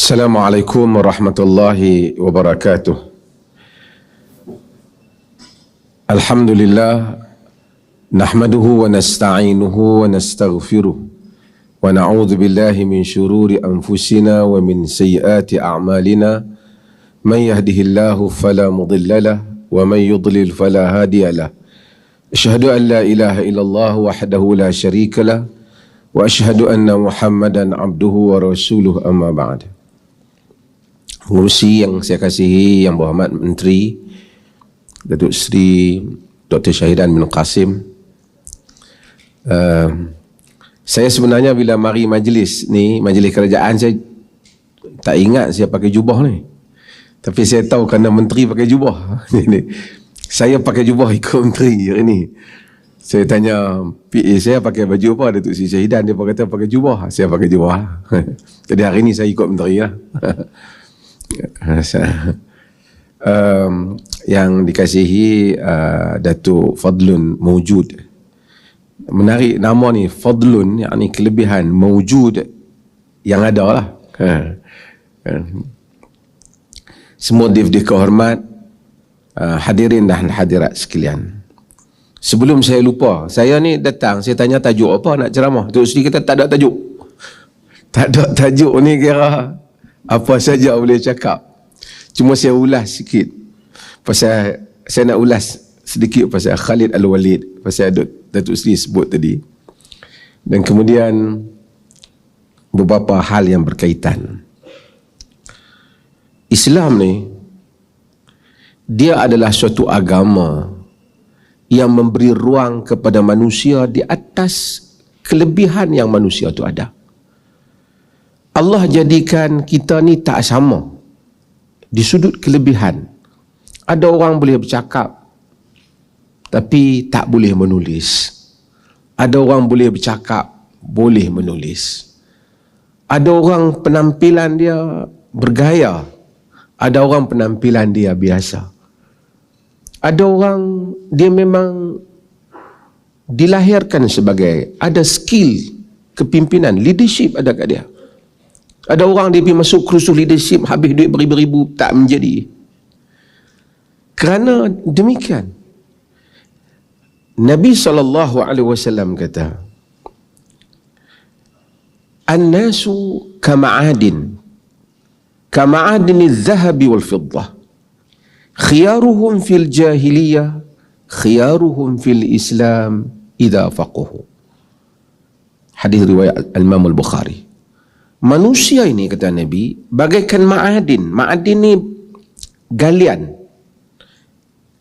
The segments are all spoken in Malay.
Assalamualaikum warahmatullahi wabarakatuh. Alhamdulillah, nahmaduhu wa nasta'inuhu wa nastaghfiruh wa na'udzu billahi min syururi anfusina wa min sayyiati a'malina. Man yahdihillahu fala mudilla lahu wa man yudlil fala hadiya lahu. Asyhadu an la ilaha illallah wahdahu la syarika lahu wa asyhadu anna Muhammadan abduhu wa rasuluh, amma ba'd. Pengurusi yang saya kasihi, Yang Berhormat Menteri Datuk Seri Dr. Syahidan bin Qasim, saya sebenarnya bila mari majlis ni, majlis kerajaan, saya tak ingat saya pakai jubah ni. Tapi saya tahu kerana menteri pakai jubah. Saya pakai jubah ikut menteri hari ni. Saya tanya PA saya pakai baju apa, Datuk Seri Syahidan, dia kata pakai jubah. Saya pakai jubah. Jadi hari ni saya ikut menteri lah. Yang dikasihi Datuk Fadlun Mawjud. Menarik nama ni, Fadlun, yakni kelebihan, Mawjud yang ada lah. Semua div-div kehormat, hadirin dan hadirat sekalian. Sebelum saya lupa, saya ni datang, saya tanya tajuk apa nak ceramah. Datuk Seri kata tak ada tajuk. Tak ada tajuk ni, kira apa saja boleh cakap. Cuma saya ulas sikit. Pasal saya nak ulas sedikit pasal Khalid Al-Walid, pasal Datuk Seri sebut tadi. Dan kemudian beberapa hal yang berkaitan. Islam ni, dia adalah suatu agama yang memberi ruang kepada manusia di atas kelebihan yang manusia tu ada. Allah jadikan kita ni tak sama di sudut kelebihan. Ada orang boleh bercakap tapi tak boleh menulis. Ada orang boleh bercakap, boleh menulis. Ada orang penampilan dia bergaya, ada orang penampilan dia biasa. Ada orang dia memang dilahirkan sebagai, ada skill kepimpinan, leadership ada kat dia. Ada orang dia pergi masuk kursus leadership, habis duit beribu-ribu, tak menjadi. Kerana demikian, Nabi SAW kata, An-nasu kama'adin, kama'adini zahabi wal fiddah, khiyaruhum fil jahiliyah, khiyaruhum fil Islam idha faquhu. Hadis riwayat Al-Imam Al-Bukhari. Manusia ini, kata Nabi, bagaikan ma'adin. Ma'adin ni galian.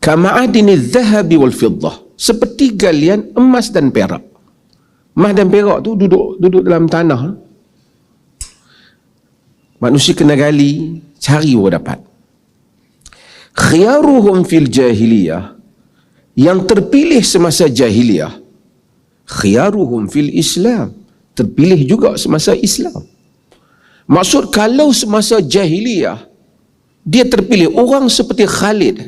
Kama'adini zahabi wal fiddah, seperti galian emas dan perak. Emas dan perak tu duduk dalam tanah. Manusia kena gali, cari baru dapat. Khiyaruhum fil jahiliyah, yang terpilih semasa jahiliyah, khiyaruhum fil Islam, terpilih juga semasa Islam. Maksud, kalau semasa jahiliyah dia terpilih, orang seperti Khalid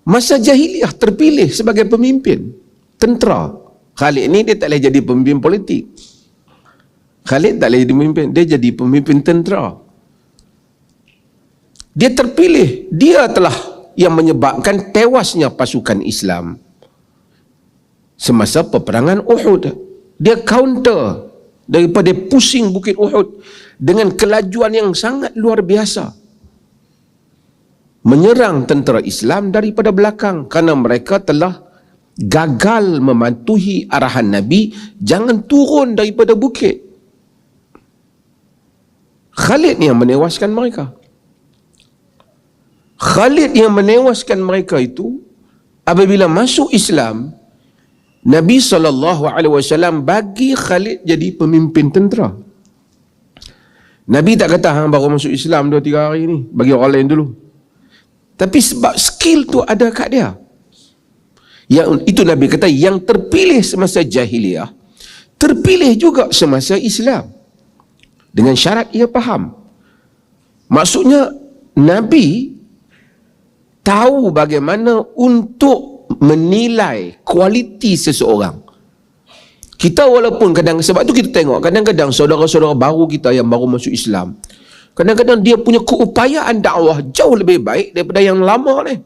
masa jahiliyah terpilih sebagai pemimpin tentera. Khalid ni dia tak boleh jadi pemimpin politik. Khalid tak boleh jadi pemimpin, dia jadi pemimpin tentera. Dia terpilih, dia telah yang menyebabkan tewasnya pasukan Islam semasa peperangan Uhud. Dia counter daripada pusing Bukit Uhud dengan kelajuan yang sangat luar biasa, menyerang tentera Islam daripada belakang, kerana mereka telah gagal mematuhi arahan Nabi, jangan turun daripada bukit. Khalid yang menewaskan mereka. Khalid yang menewaskan mereka itu, apabila masuk Islam, Nabi SAW bagi Khalid jadi pemimpin tentera. Nabi tak kata, hang baru masuk Islam 2-3 hari ni, bagi orang lain dulu. Tapi sebab skill tu ada kat dia. Yang itu Nabi kata, yang terpilih semasa jahiliyah, terpilih juga semasa Islam. Dengan syarat ia faham. Maksudnya, Nabi tahu bagaimana untuk menilai kualiti seseorang. Kita walaupun kadang, sebab tu kita tengok kadang-kadang saudara-saudara baru kita yang baru masuk Islam, Kadang-kadang dia punya keupayaan dakwah jauh lebih baik daripada yang lama ni.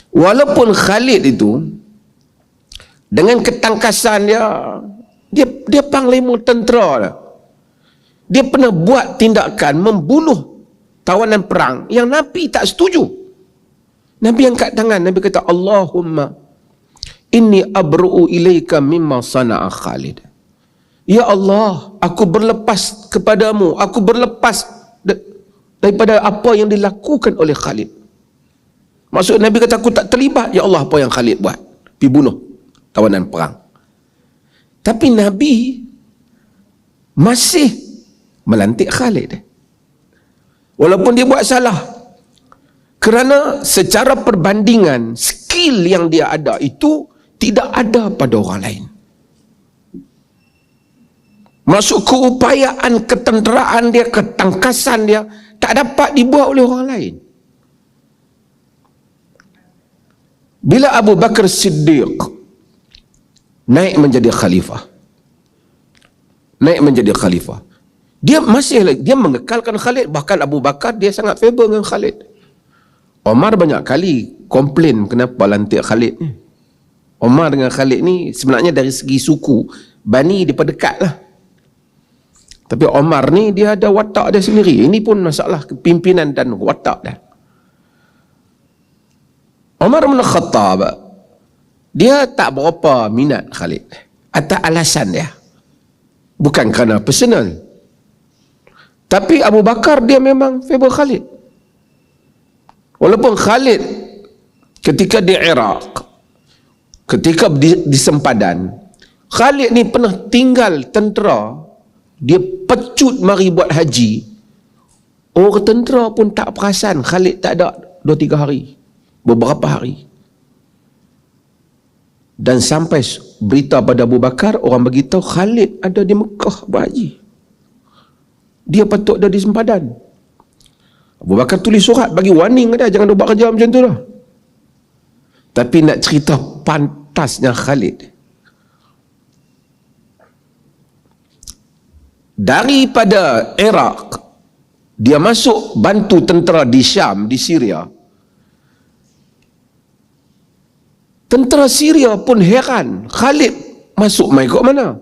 Walaupun Khalid itu dengan ketangkasan dia panglima tentera dah. Dia pernah buat tindakan membunuh tawanan perang yang Nabi tak setuju. Nabi angkat tangan, Nabi kata, Allahumma inni abru'u ilaika mimma sana'a Khalid. Ya Allah, aku berlepas kepadamu, aku berlepas daripada apa yang dilakukan oleh Khalid. Maksud Nabi kata, aku tak terlibat, ya Allah, apa yang Khalid buat, pergi bunuh tawanan perang. Tapi Nabi masih melantik Khalid walaupun dia buat salah, kerana secara perbandingan skill yang dia ada itu tidak ada pada orang lain. Masuk keupayaan, ketenteraan dia, ketangkasan dia tak dapat dibuat oleh orang lain. Bila Abu Bakar Siddiq naik menjadi khalifah, dia masih lagi, dia mengekalkan Khalid. Bahkan Abu Bakar dia sangat favor dengan Khalid. Omar banyak kali komplain kenapa lantik Khalid ni. Omar dengan Khalid ni sebenarnya dari segi suku Bani dia dekat lah. Tapi Omar ni dia ada watak dia sendiri. Ini pun masalah kepimpinan dan watak dia. Omar bin Khattab dia tak berapa minat Khalid atas alasan dia, bukan kerana personal. Tapi Abu Bakar dia memang favor Khalid. Walaupun Khalid ketika di Iraq, ketika di sempadan, Khalid ni pernah tinggal tentera, dia pecut mari buat haji. Orang tentera pun tak perasan Khalid tak ada 2-3 hari, beberapa hari. Dan sampai berita pada Abu Bakar, orang beritahu Khalid ada di Mekah berhaji. Dia patut ada di sempadan. Abu Bakar tulis surat bagi warning dia, jangan buat kerja macam tu lah. Tapi nak cerita pantasnya Khalid, daripada Iraq dia masuk bantu tentera di Syam, di Syria. Tentera Syria pun heran, Khalid masuk mai kat mana?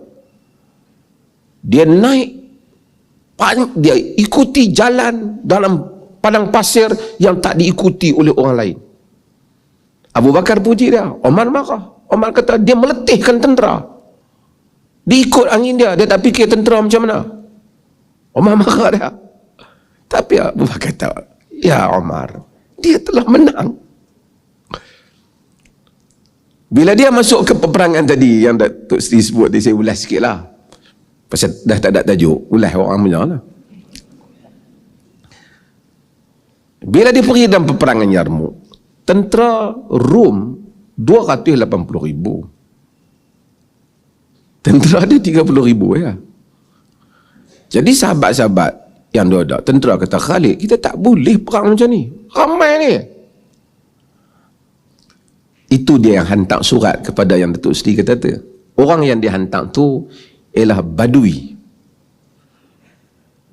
Dia naik, dia ikuti jalan dalam padang pasir yang tak diikuti oleh orang lain. Abu Bakar puji dia, Omar marah. Omar kata dia meletihkan tentera. Dia ikut angin dia tak fikir tentera macam mana. Omar marah dia. Tapi Abu Bakar kata, ya Omar, dia telah menang. Bila dia masuk ke peperangan tadi yang Datuk Seri sebut tadi, saya ulas sikit lah. Pasal dah tak ada tajuk, ulas orang punya lah. Bila dia pergi dalam peperangan Yarmouk, tentera Rom 280,000. Tentera dia 30,000 ya. Jadi sahabat-sahabat yang ada, tentera kata, Khalid, kita tak boleh perang macam ni. Ramai ni. Itu dia yang hantar surat kepada yang Datuk Seri kata tu. Orang yang dihantar tu ialah Badui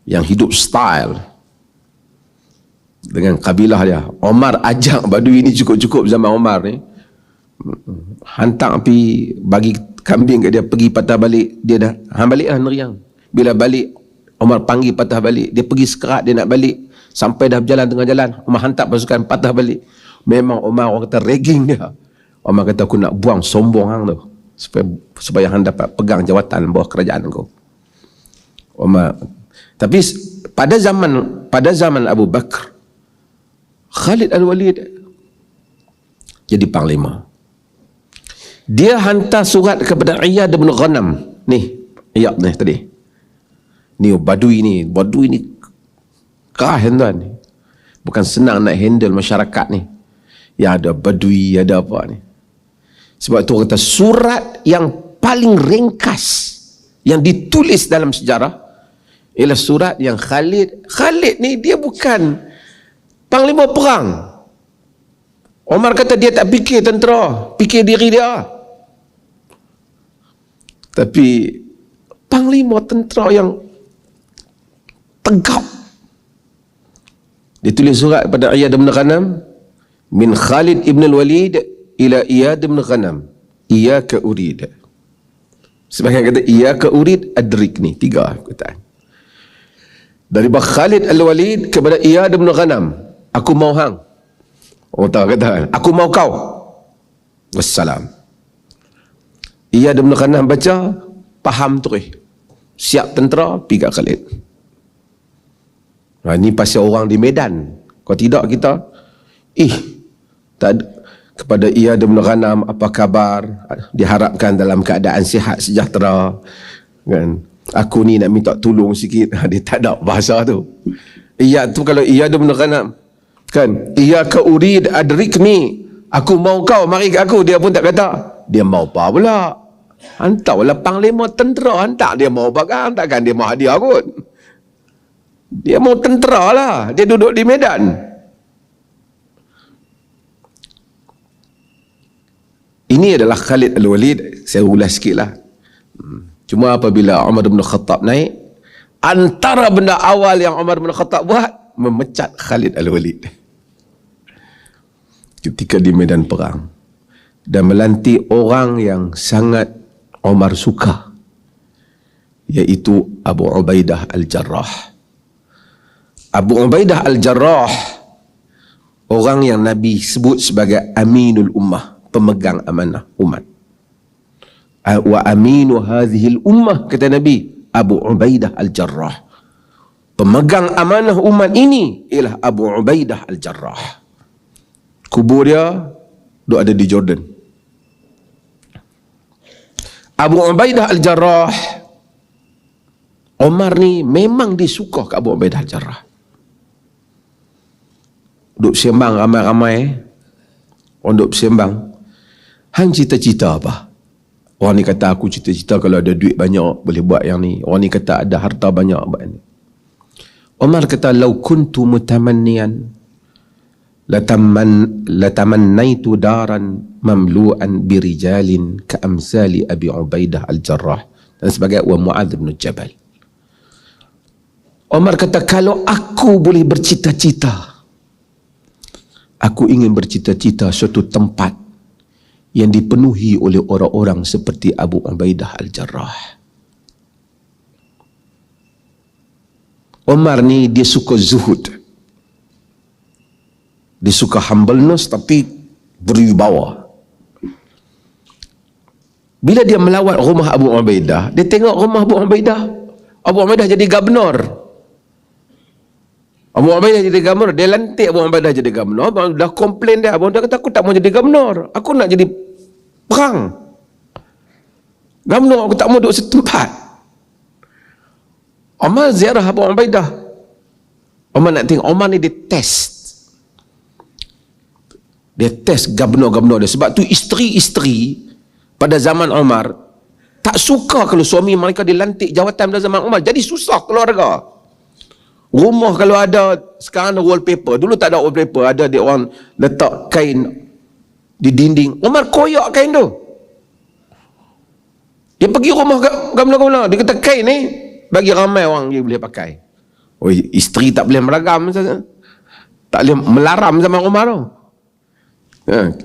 yang hidup style dengan kabilah dia. Omar ajak Badui ni cukup-cukup zaman Omar ni, hantar pergi bagi kambing kat dia, pergi patah balik. Dia dah hang balik lah neriang. Bila balik Omar panggil patah balik, dia pergi sekerat dia nak balik, sampai dah berjalan tengah jalan Omar hantar pasukan patah balik. Memang Omar orang kata ragging dia. Omar kata aku nak buang sombong hang tu supaya hang dapat pegang jawatan bawah kerajaan kau. Omar. Tapi pada zaman Abu Bakar, Khalid Al-Walid jadi panglima. Dia hantar surat kepada Iyad bin Ghanam. Ni, Iyad ni tadi. Ni Badui ni kerah tuan. Bukan senang nak handle masyarakat ni. Yang ada Badui, ada apa ni. Sebab tu orang kata surat yang paling ringkas yang ditulis dalam sejarah ialah surat yang Khalid ni dia bukan panglima perang. Omar kata dia tak fikir tentera, fikir diri dia. Tapi panglima tentera yang tegap. Dia tulis surat pada Iyad bin Ghanam, min Khalid ibn al-Walid ila Iyad bin Ghanam, iyyaka urid. Sebagian kata iyyaka urid adrikni, 3 perkataan. Daripada Khalid al-Walid kepada Iyad bin Ghanam, aku mau hang. Oh tak kata, aku mau kau. Wassalam. Iyad bin Ghanam baca, faham terus. Siap tentera, pergi kat Khalid. Ini pasal orang di Medan. Kalau tidak kita, tak ada. Kepada Iyad bin Ghanam, apa khabar? Diharapkan dalam keadaan sihat sejahtera. Kan? Aku ni nak minta tolong sikit. Dia tak ada bahasa tu. Iyad tu kalau Iyad bin Ghanam, kan? Iyyaka urid adrikni. Aku mau kau, mari ke aku. Dia pun tak kata. Dia mau apa pula? Hantarlah panglima tentera, hantar dia mau apa kan? Takkan dia mau hadiah kot. Dia mau tentera lah. Dia duduk di Medan. Ini adalah Khalid al-Walid. Saya ulas sikit lah. Cuma apabila Umar bin Khattab naik, antara benda awal yang Umar bin Khattab buat, memecat Khalid al-Walid ketika di medan perang, dan melantik orang yang sangat Umar suka, iaitu Abu Ubaidah al-Jarrah. Abu Ubaidah al-Jarrah, orang yang Nabi sebut sebagai Aminul Ummah, pemegang amanah umat. Wa aminu hadhil ummah, kata Nabi, Abu Ubaidah al-Jarrah. Pemegang amanah umat ini ialah Abu Ubaidah al-Jarrah. Kubur dia ada di Jordan. Abu Ubaidah al-Jarrah, Omar ni memang disuka ke Abu Ubaidah al-Jarrah. Duk sembang ramai-ramai, orang duk sembang, hang cita-cita apa? Orang ni kata, aku cita-cita kalau ada duit banyak boleh buat yang ni. Orang ni kata ada harta banyak buat ni. Omar kata, lau kuntu mutamannian latamannaitu daran mamlu'an birijalin ka'amsali Abi Ubaidah al-Jarrah, dan sebagai wa Mu'adz bin Jabal. Omar kata, kalau aku boleh bercita-cita, aku ingin bercita-cita suatu tempat yang dipenuhi oleh orang-orang seperti Abu Ubaidah al-Jarrah. Omar ni dia suka zuhud. Dia suka humbleness tapi berwibawa. Bila dia melawat rumah Abu Ubaidah, dia tengok rumah Abu Ubaidah. Abu Ubaidah jadi gubernur. Abu Ubaidah jadi gubernur. Dia lantik Abu Ubaidah jadi gubernur. Dah komplain dia. Abu Ubaidah kata, aku tak mau jadi gubernur. Aku nak jadi perang. Gubernur aku tak mau duduk setempat. Omar ziarah Abu Ubaidah. Omar nak tengok. Omar ni dia test. Dia test gubernur-gubernur dia. Sebab tu isteri-isteri pada zaman Omar tak suka kalau suami mereka dilantik jawatan pada zaman Omar. Jadi susah keluarga. Rumah kalau ada, sekarang ada wallpaper. Dulu tak ada wallpaper. Ada dia orang letak kain di dinding. Omar koyak kain tu. Dia pergi rumah gubernur-gubernur. Dia kata, kain ni bagi ramai orang dia boleh pakai. Oh, isteri tak boleh meragam. Tak boleh melaram zaman Omar tu.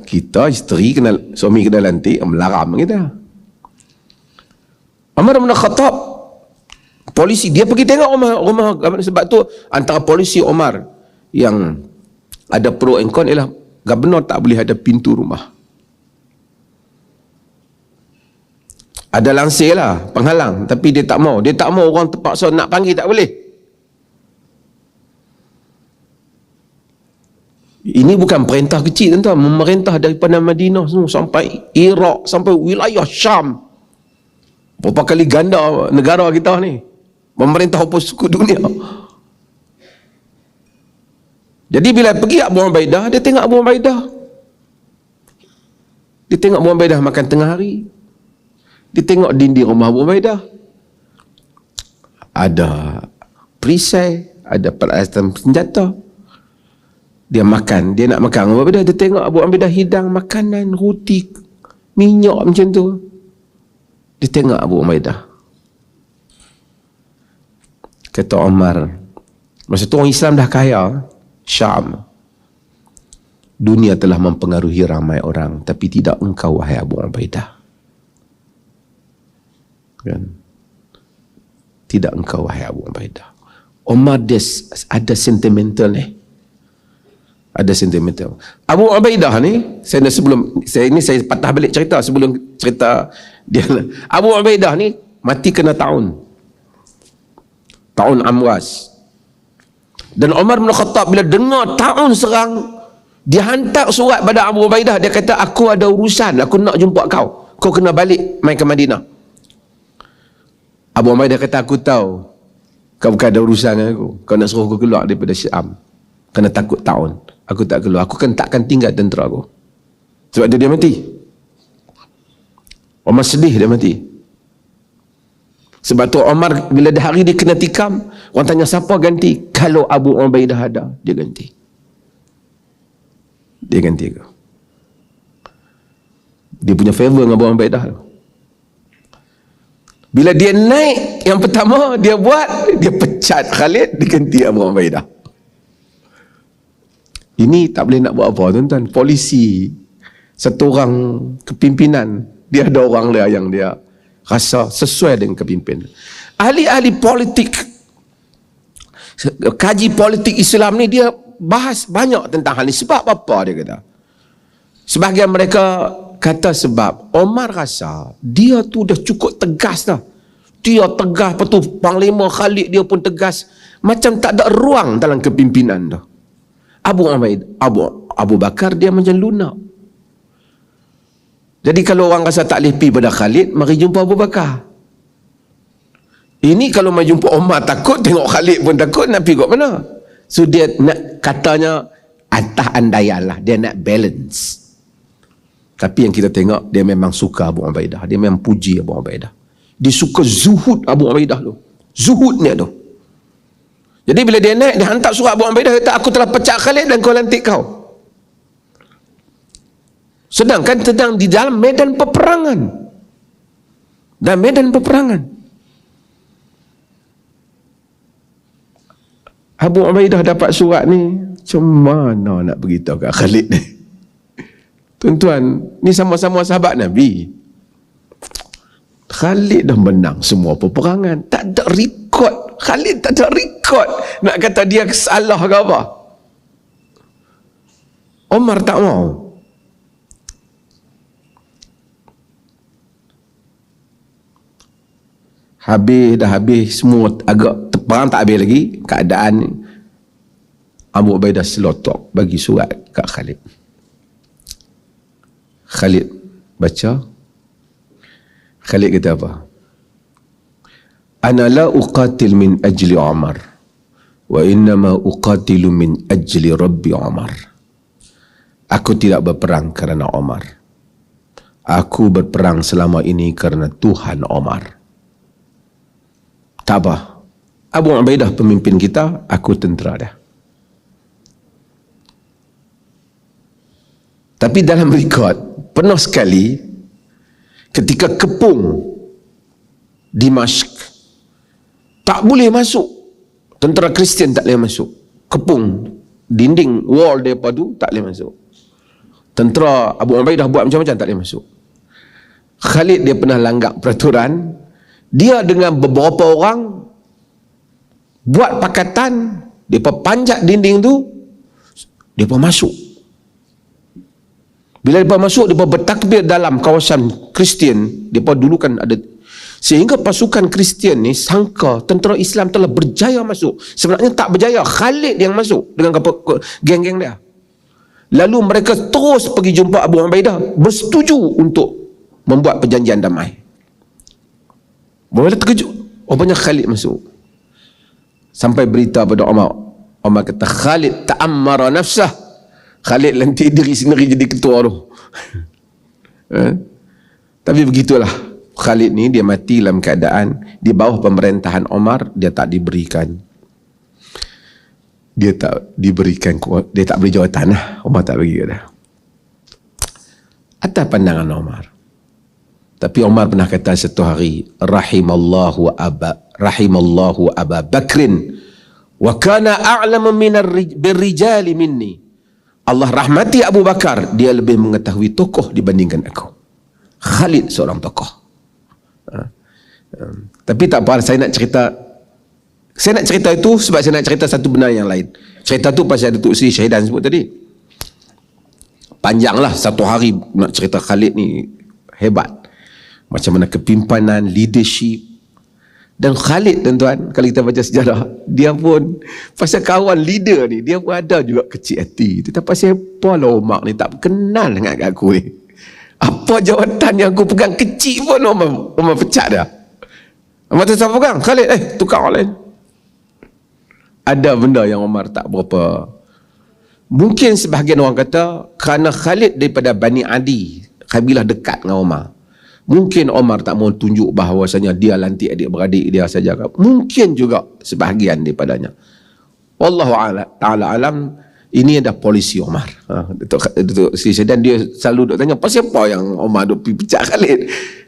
Kita isteri kena, suami kena lantik, melaram kita. Umar bin Khattab, polisi, dia pergi tengok rumah. Sebab tu antara polisi Omar yang ada pro and con ialah gubernur tak boleh ada pintu rumah. Ada langsir lah, penghalang, tapi dia tak mau. Dia tak mau orang terpaksa nak panggil, tak boleh. Ini bukan perintah kecil, tuan-tuan. Memerintah daripada Madinah semua sampai Iraq, sampai wilayah Syam. Berapa kali ganda negara kita ni. Memerintah apa suku dunia. Jadi bila pergi Abu Ubaidah, dia tengok Abu Ubaidah. Dia tengok Abu Ubaidah makan tengah hari. Dia tengok dinding rumah Abu Ubaidah. Ada perisai, ada peralatan senjata. Dia makan, dia nak makan Abu Ubaidah. Dia tengok Abu Ubaidah hidang makanan, roti, minyak macam tu. Dia tengok Abu Ubaidah. Kata Omar, masa tu orang Islam dah kaya, Syam. Dunia telah mempengaruhi ramai orang, tapi tidak engkau, wahai Abu Ubaidah. Kan? Tidak engkau, wahai Abu Ubaidah. Omar dia ada sentimental ni. Ada sentimental. Abu Ubaidah ni, saya patah balik cerita sebelum cerita dia. Abu Ubaidah ni mati kena tahun Amwas. Dan Umar bin Khattab bila dengar tahun serang, dia hantar surat pada Abu Ubaidah. Dia kata, aku ada urusan, aku nak jumpa kau. Kau kena balik main ke Madinah. Abu Ubaidah kata, aku tahu kau bukan ada urusan dengan aku. Kau nak suruh aku keluar daripada Syam. Kerana takut tahun. Aku tak keluar. Aku kan takkan tinggal tentera aku. Sebab dia mati. Umar sedih dia mati. Sebab tu Umar bila hari dia kena tikam, orang tanya siapa ganti? Kalau Abu Ubaidah ada, dia ganti. Dia ganti ke? Dia punya favor dengan Abu Ubaidah tu. Bila dia naik, yang pertama dia buat, dia pecat Khalid, diganti Abu Ubaidah. Ini tak boleh nak buat apa, tuan-tuan. Polisi, satu orang kepimpinan, dia ada orang dia yang dia rasa sesuai dengan kepimpinan. Ahli-ahli politik, kaji politik Islam ni, dia bahas banyak tentang hal ni. Sebab apa dia kata? Sebahagian mereka kata sebab Omar rasa dia tu dah cukup tegas dah. Dia tegas, lepas tu Panglima Khalid dia pun tegas. Macam tak ada ruang dalam kepimpinan dah. Abu Bakar dia macam lunak. Jadi kalau orang rasa tak boleh pergi pada Khalid, mari jumpa Abu Bakar. Ini kalau mai jumpa Omar takut, tengok Khalid pun takut, nak pergi kat mana? So dia nak, katanya atas andaian lah, dia nak balance. Tapi yang kita tengok, dia memang suka Abu Ubaidah. Dia memang puji Abu Ubaidah. Dia suka zuhud Abu Ubaidah tu. Zuhudnya tu. Jadi bila dia naik, dia hantar surat Abu Ubaidah, dia kata, aku telah pecat Khalid dan kau lantik kau. Sedangkan sedang di dalam medan peperangan. Dan medan peperangan. Abu Ubaidah dapat surat ni, macam mana nak beritahu kat Khalid ni? Tuan-tuan, ni sama-sama sahabat Nabi. Khalid dah menang semua peperangan. Tak ada rekod. Khalid tak ada rekod. Nak kata dia salah ke apa? Omar tak mau. Dah habis semua, agak perang tak habis lagi. Keadaan Abu Ubaidah selotok bagi surat kat Khalid. Khalid baca. Khalid kata apa? Ana la uqatil min ajli Umar, wa innama uqatilu min ajli Rabbi Umar. Aku tidak berperang kerana Umar. Aku berperang selama ini kerana Tuhan Umar. Tak apa. Abu Ubaidah pemimpin kita, aku tentera dia. Tapi dalam rekod, pernah sekali ketika kepung Dimashq, tak boleh masuk. Tentera Kristian tak boleh masuk. Kepung, dinding wall mereka tu tak boleh masuk. Tentera Abu Ubaidah buat macam-macam, tak boleh masuk. Khalid dia pernah langgar peraturan. Dia dengan beberapa orang buat pakatan, mereka panjat dinding tu, mereka masuk. Bila mereka masuk, mereka bertakbir dalam kawasan Kristian. Mereka dulu kan ada, sehingga pasukan Kristian ni sangka tentera Islam telah berjaya masuk. Sebenarnya tak berjaya, Khalid yang masuk dengan geng-geng dia. Lalu mereka terus pergi jumpa Abu Ubaidah, bersetuju untuk membuat perjanjian damai. Mereka terkejut, banyak Khalid masuk. Sampai berita pada Umar. Umar kata, Khalid ta'ammara nafsah. Khalid lantik diri sendiri jadi ketua tu. Tapi begitulah. Khalid ni dia mati dalam keadaan di bawah pemerintahan Umar. Dia tak diberikan dia tak beri jawatan lah. Umar tak bagi dia. Atas pandangan Umar. Tapi Umar pernah kata satu hari, rahimallahu rahimallahu Aba Bakrin wa kana a'lamu birrijali minni. Allah rahmati Abu Bakar, dia lebih mengetahui tokoh dibandingkan aku. Khalid seorang tokoh. Tapi tak apa, saya nak cerita itu sebab saya nak cerita satu benda yang lain. Cerita tu pasal Datuk Seri Syahidan sebut tadi. Panjanglah, satu hari nak cerita Khalid ni hebat. Macam mana kepimpanan, leadership. Dan Khalid, tuan-tuan, kalau kita baca sejarah, dia pun pasal kawan leader ni, dia pun ada juga kecil hati. Tetapi pasal apa lah Umar ni tak kenal dengan aku ni. Apa jawatan yang aku pegang kecil pun Umar pecat dah. Umar tu siapa pegang? Khalid, tukar orang lain. Ada benda yang Umar tak berapa. Mungkin sebahagian orang kata kerana Khalid daripada Bani Adi, kabilah dekat dengan Umar. Mungkin Umar tak mau tunjuk bahawasanya dia lantik adik-beradik dia saja. Mungkin juga sebahagian daripadanya. Wallahu ta'ala alam, ini ada polisi Umar. Datuk Seri Syahidan dia selalu duk tanya, pasal apa yang Umar duk pergi pecah Khalid?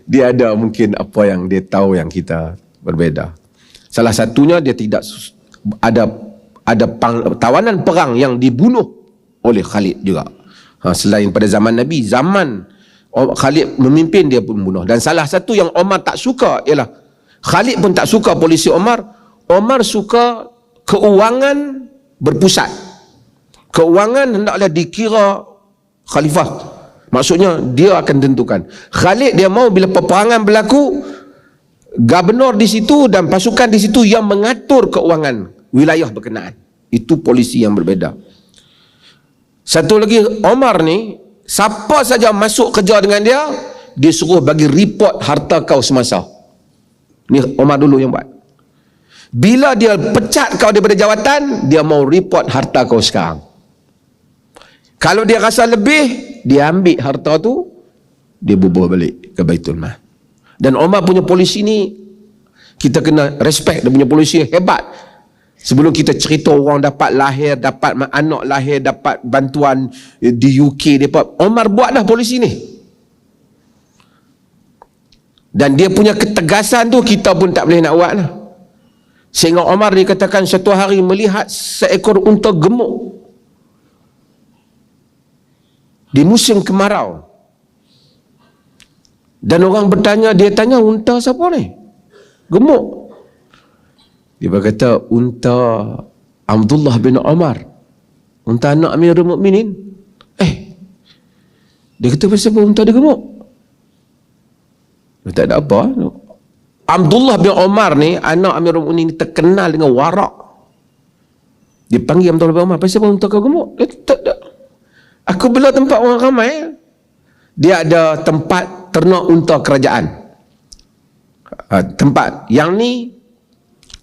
Dia ada mungkin apa yang dia tahu yang kita berbeza. Salah satunya dia tidak ada tawanan perang yang dibunuh oleh Khalid juga. Selain pada zaman Nabi, zaman Khalid memimpin dia pun bunuh. Dan salah satu yang Omar tak suka ialah Khalid pun tak suka polisi Omar. Omar suka keuangan berpusat. Keuangan hendaklah dikira khalifah. Maksudnya dia akan tentukan. Khalid dia mau bila peperangan berlaku, gubernur di situ dan pasukan di situ yang mengatur keuangan wilayah berkenaan. Itu polisi yang berbeza. Satu lagi, Omar ni siapa saja masuk kerja dengan dia, dia suruh bagi report harta kau semasa. Ni Omar dulu yang buat. Bila dia pecat kau daripada jawatan, dia mau report harta kau sekarang. Kalau dia rasa lebih, dia ambil harta tu, dia bubuh balik ke Baitul Mal. Dan Omar punya polisi ni, kita kena respect, dia punya polisi hebat. Sebelum kita cerita orang dapat lahir, dapat anak lahir, dapat bantuan di UK, Omar buat dah polisi ni. Dan dia punya ketegasan tu kita pun tak boleh nak buat lah. Sehingga Omar dikatakan satu hari melihat seekor unta gemuk di musim kemarau. Dan orang bertanya, dia tanya, unta siapa ni? Gemuk. Dia berkata, unta Abdullah bin Umar, unta anak Amirul Mukminin. Dia kata, pasal apa unta dia gemuk? Dia tak ada apa. Abdullah bin Umar ni, anak Amirul Mukminin, terkenal dengan warak. Dia panggil Abdullah bin Umar, pasal apa unta kau gemuk? Dia tak ada. Aku bela tempat orang ramai. Dia ada tempat ternak unta kerajaan. Tempat yang ni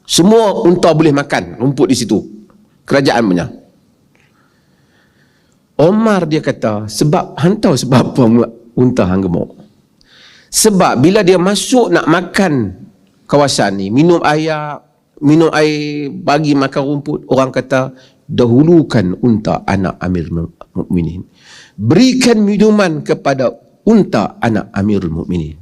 semua unta boleh makan rumput di situ. Kerajaan punya. Omar dia kata, sebab tahu sebab apa unta hang gemuk? Sebab bila dia masuk nak makan kawasan ni, minum air, bagi makan rumput, orang kata dahulukan unta anak Amirul Mukminin. Berikan minuman kepada unta anak Amirul Mukminin.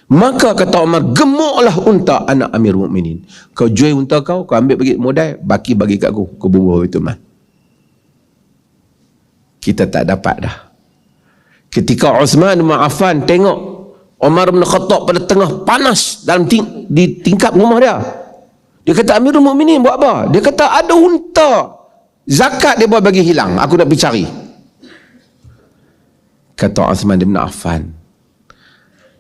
Maka kata Umar, gemuklah unta anak Amirul Mukminin. Kau jual unta kau ambil bagi modal, bagi kat aku, kau bubuh itu mah. Kita tak dapat dah. Ketika Uthman bin Affan tengok Umar bin Khattab pada tengah panas dalam di tingkap rumah dia, dia kata, Amirul Mukminin buat apa? Dia kata, ada unta zakat dia buat bagi hilang, aku nak pergi cari. Kata Uthman bin Affan,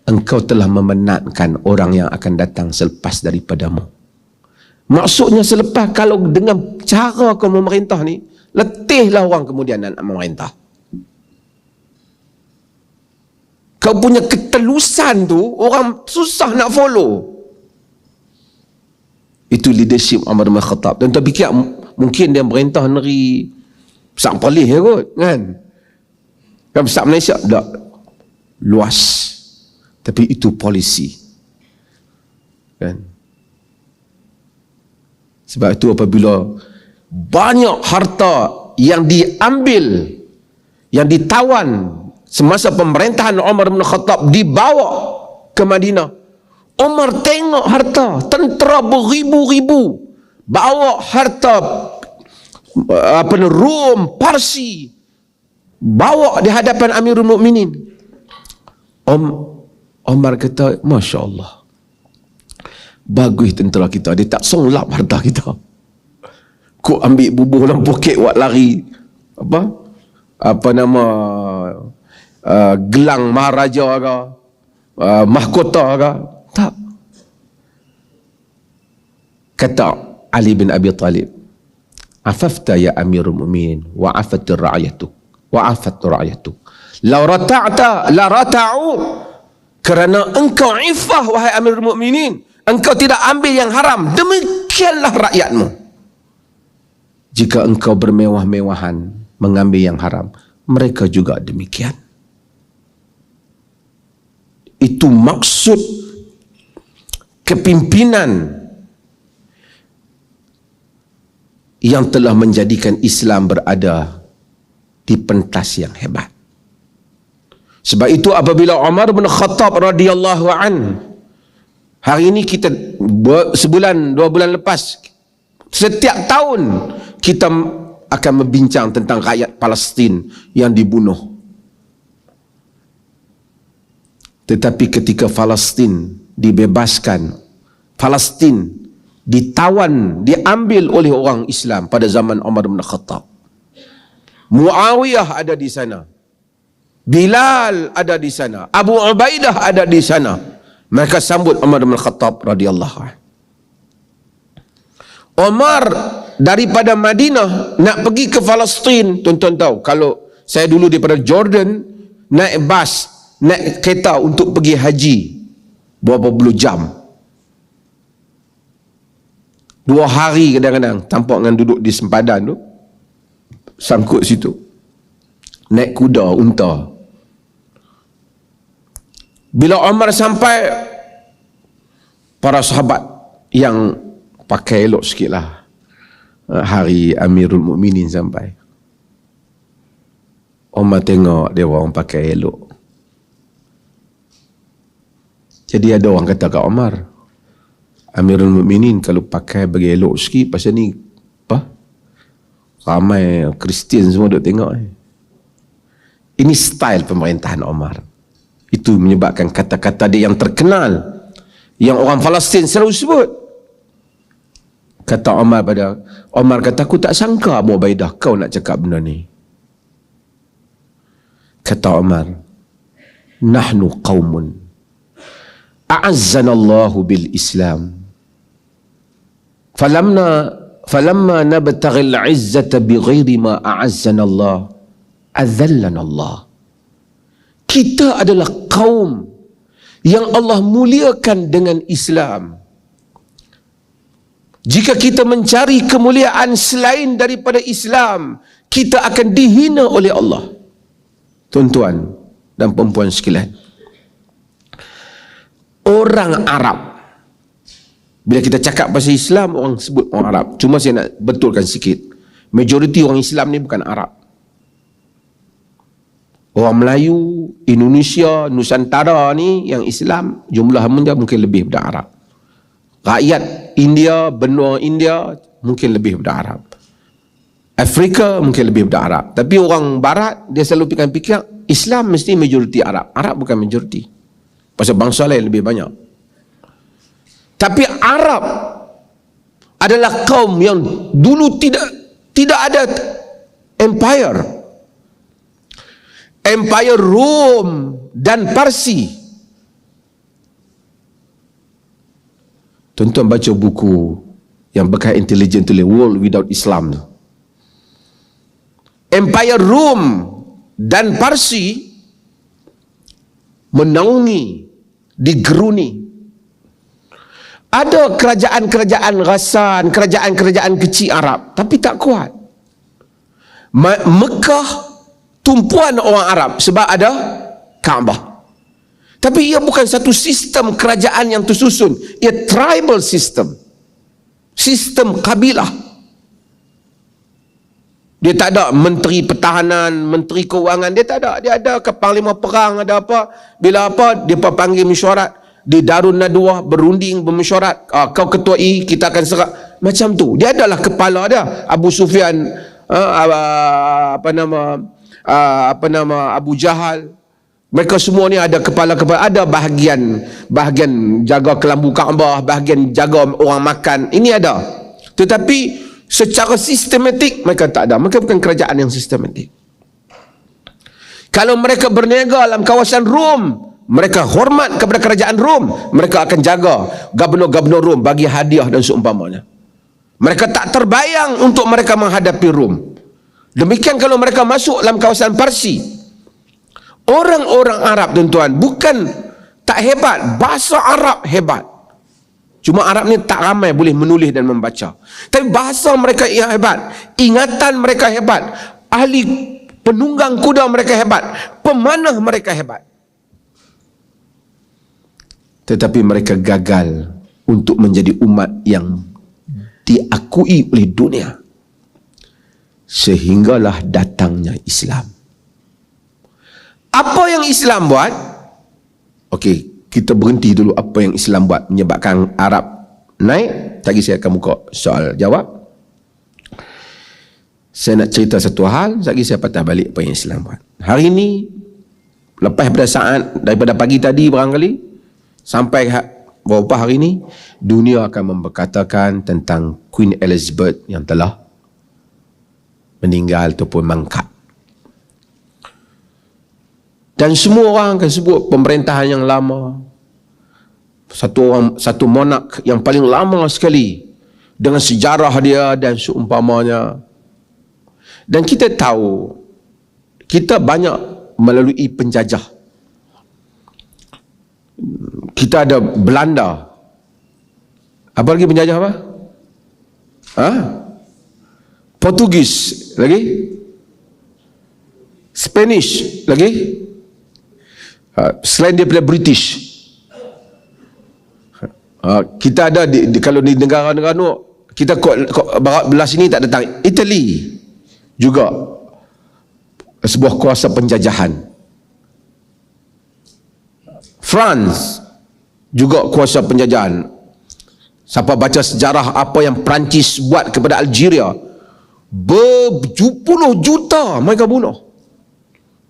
engkau telah memenatkan orang yang akan datang selepas daripadamu. Maksudnya selepas, kalau dengan cara kau memerintah ni, letihlah orang kemudian nak memerintah. Kau punya ketelusan tu, orang susah nak follow. Itu leadership Umar bin Khattab. Dan tu fikir mungkin dia merintah negeri besar Palih kot, kan? Kan besar Malaysia? Tak. Luas. Tapi itu polisi. Kan? Sebab itu apabila banyak harta yang diambil, yang ditawan semasa pemerintahan Umar bin Khattab dibawa ke Madinah, Umar tengok harta, tentera beribu-ribu bawa harta Rom, Parsi, bawa di hadapan Amirul Mukminin. Umar kata, Masya Allah, bagus tentera kita, dia tak songlap harta kita. Kau ambil bubuh dalam poket buat lari apa nama gelang maharaja ke, mahkota ke. Tak. Kata Ali bin Abi Talib, afafta ya Amirul Mukminin wa afatir ra'yatu wa afat ra'yatu. La rata'ta la rata'u, kerana engkau ifah wahai Amirul Mukminin, engkau tidak ambil yang haram, demikianlah rakyatmu. Jika engkau bermewah-mewahan mengambil yang haram, mereka juga demikian. Itu maksud kepimpinan yang telah menjadikan Islam berada di pentas yang hebat. Sebab itu apabila Umar bin Khattab radhiyallahu an, hari ini kita sebulan, 2 bulan lepas, setiap tahun kita akan membincang tentang rakyat Palestin yang dibunuh. Tetapi ketika Palestin dibebaskan, Palestin ditawan, diambil oleh orang Islam pada zaman Umar bin Khattab. Muawiyah ada di sana, Bilal ada di sana, Abu Ubaidah ada di sana. Mereka sambut Umar bin Khattab radhiyallahu anhu. Umar daripada Madinah nak pergi ke Palestin. Tuan-tuan tahu, kalau saya dulu daripada Jordan naik bas, naik kereta untuk pergi haji, berapa puluh jam, 2 hari kadang-kadang, tampak dengan duduk di sempadan tu, sangkut situ, naik kuda, unta. Bila Umar sampai, para sahabat yang pakai elok sikit lah, hari Amirul Mukminin sampai, Umar tengok dia orang pakai elok. Jadi ada orang kata kat Umar, Amirul Mukminin kalau pakai bagi elok sikit, pasal ni ramai Kristian semua duk tengok. Ini style pemerintahan Umar. Itu menyebabkan kata-kata dia yang terkenal, yang orang Palestin selalu sebut. Kata Umar kata, aku tak sangka Abu Ubaidah kau nak cakap benda ni. Kata Umar, nahnu qaumun a'azzanallahu bil Islam, falamma nabtaghil izzata bighairi ma a'azzanallah adzallanallah. Kita adalah kaum yang Allah muliakan dengan Islam. Jika kita mencari kemuliaan selain daripada Islam, kita akan dihina oleh Allah. Tuan-tuan dan perempuan sekalian, orang Arab, bila kita cakap pasal Islam, orang sebut orang Arab. Cuma saya nak betulkan sikit, majoriti orang Islam ni bukan Arab. Orang Melayu, Indonesia, Nusantara ni yang Islam jumlah mungkin lebih daripada Arab. Rakyat India, benua India mungkin lebih daripada Arab. Afrika mungkin lebih daripada Arab. Tapi orang Barat dia selalu fikir Islam mesti majoriti Arab. Arab bukan majoriti. Pasal bangsa lain lebih banyak. Tapi Arab adalah kaum yang dulu tidak ada empire. Empire Rom dan Parsi. Tuan-tuan baca buku yang berkaitan intelijen tulis World Without Islam. Empire Rom dan Parsi menaungi, digeruni. Ada kerajaan-kerajaan Ghassan, kerajaan-kerajaan kecil Arab, tapi tak kuat. Mekah tumpuan orang Arab sebab ada Kaabah. Tapi ia bukan satu sistem kerajaan yang tersusun. Ia tribal system. Sistem kabilah. Dia tak ada menteri pertahanan, menteri keuangan. Dia tak ada. Dia ada ke panglima perang, ada apa. Bila apa, dia panggil mesyuarat. di Darun Nadwah berunding bermesyuarat, kau ketua I, kita akan serap, macam tu. Dia adalah kepala dia. Abu Sufyan, Abu Jahal, mereka semua ni ada kepala-kepala, ada bahagian jaga kelambu Kaabah, bahagian jaga orang makan. Ini ada. Tetapi secara sistematik mereka tak ada. Mereka bukan kerajaan yang sistematik. Kalau mereka berniaga dalam kawasan Rom, mereka hormat kepada kerajaan Rom, mereka akan jaga gubernur-gubernur Rom, bagi hadiah dan seumpamanya. Mereka tak terbayang untuk mereka menghadapi Rom. Demikian kalau mereka masuk dalam kawasan Parsi. Orang-orang Arab, tuan-tuan, bukan tak hebat, bahasa Arab hebat. Cuma Arab ni tak ramai boleh menulis dan membaca. Tapi bahasa mereka yang hebat, ingatan mereka hebat, ahli penunggang kuda mereka hebat, pemanah mereka hebat. Tetapi mereka gagal untuk menjadi umat yang diakui oleh dunia. Sehinggalah datangnya Islam. Apa yang Islam buat? Okey, kita berhenti dulu apa yang Islam buat menyebabkan Arab naik. Tadi saya akan buka soal jawab. Saya nak cerita satu hal, lagi saya patah balik apa yang Islam buat. Hari ini, lepas daripada pagi tadi barangkali, sampai beberapa hari ini, dunia akan memberkatakan tentang Queen Elizabeth yang telah meninggal ataupun mangkat. Dan semua orang akan sebut pemerintahan yang lama, satu monark yang paling lama sekali dengan sejarah dia dan seumpamanya. Dan kita tahu kita banyak melalui penjajah. Kita ada Belanda. Apa lagi penjajah apa? Portugis lagi? Spanish lagi? Selain daripada British, kita ada kalau di negara-negara tu, kita barat belah sini tak datang. Italy juga sebuah kuasa penjajahan. France juga kuasa penjajahan. Siapa baca sejarah apa yang Perancis buat kepada Algeria, berpuluh juta mereka bunuh.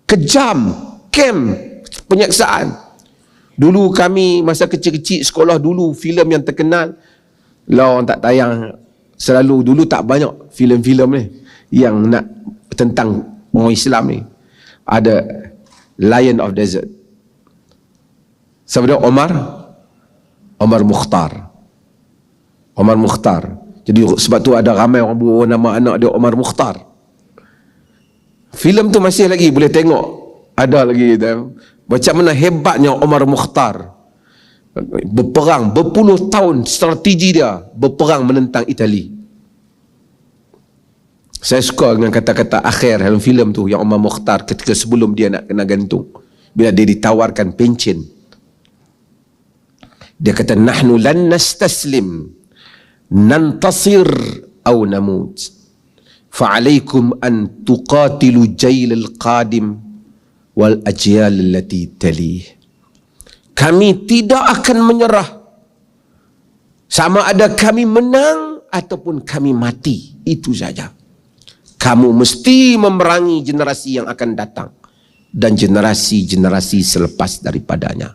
Kejam, camp penyaksaan. Dulu kami masa kecil-kecil sekolah dulu, filem yang terkenal lah orang tak tayang selalu. Dulu tak banyak filem-filem ni yang nak tentang orang Islam ni. Ada Lion of Desert. Siapa dia? Omar Mukhtar. Jadi sebab tu ada ramai orang buat nama anak dia Omar Mukhtar. Filem tu masih lagi boleh tengok. Ada lagi. Macam mana hebatnya Omar Mukhtar berperang berpuluh tahun, strategi dia berperang menentang Itali. Saya suka dengan kata-kata akhir dalam filem tu yang Omar Mukhtar ketika sebelum dia nak kena gantung, bila dia ditawarkan pencen, dia kata, nahnu lan nastaslim nantasir aw namut fa'alaikum an tuqatilu jailal qadim wal ajyal allati talih. Kami tidak akan menyerah, sama ada kami menang ataupun kami mati, itu saja. Kamu mesti memerangi generasi yang akan datang dan generasi-generasi selepas daripadanya.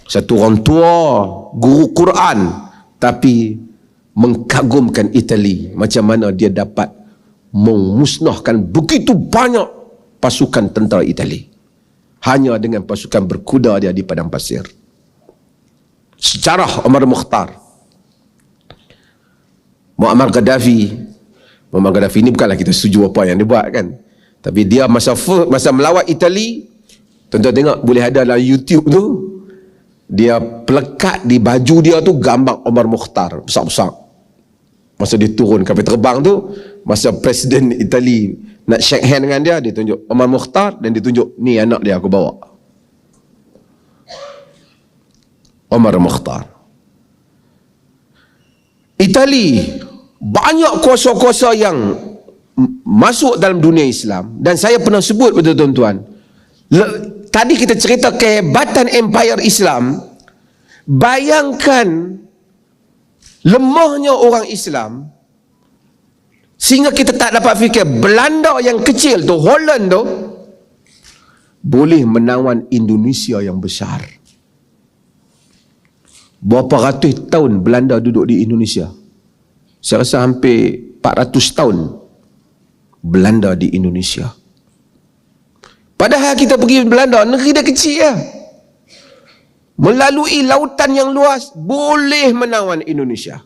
Satu orang tua guru Quran tapi mengagumkan Itali, macam mana dia dapat memusnahkan begitu banyak pasukan tentera Itali hanya dengan pasukan berkuda dia di padang pasir. Sejarah Omar Mukhtar. Muammar Gaddafi ini bukanlah kita setuju apa yang dia buat kan, tapi dia masa melawat Itali, tuan-tuan tengok boleh ada dalam YouTube tu, dia pelekat di baju dia tu gambar Omar Mukhtar besar-besar. Masa dia turun kapal terbang tu, masa Presiden Itali nak shake hand dengan dia, dia tunjuk Omar Mukhtar dan dia tunjuk, ni anak dia aku bawa. Omar Mukhtar. Itali, banyak kuasa-kuasa yang masuk dalam dunia Islam, dan saya pernah sebut kepada tuan-tuan, tadi kita cerita kehebatan empire Islam, bayangkan lemahnya orang Islam sehingga kita tak dapat fikir Belanda yang kecil tu, Holland tu, boleh menawan Indonesia yang besar. Berapa ratus tahun Belanda duduk di Indonesia? Saya rasa hampir 400 tahun Belanda di Indonesia. Padahal kita pergi Belanda, negeri dia kecil ya. Melalui lautan yang luas, boleh menawan Indonesia.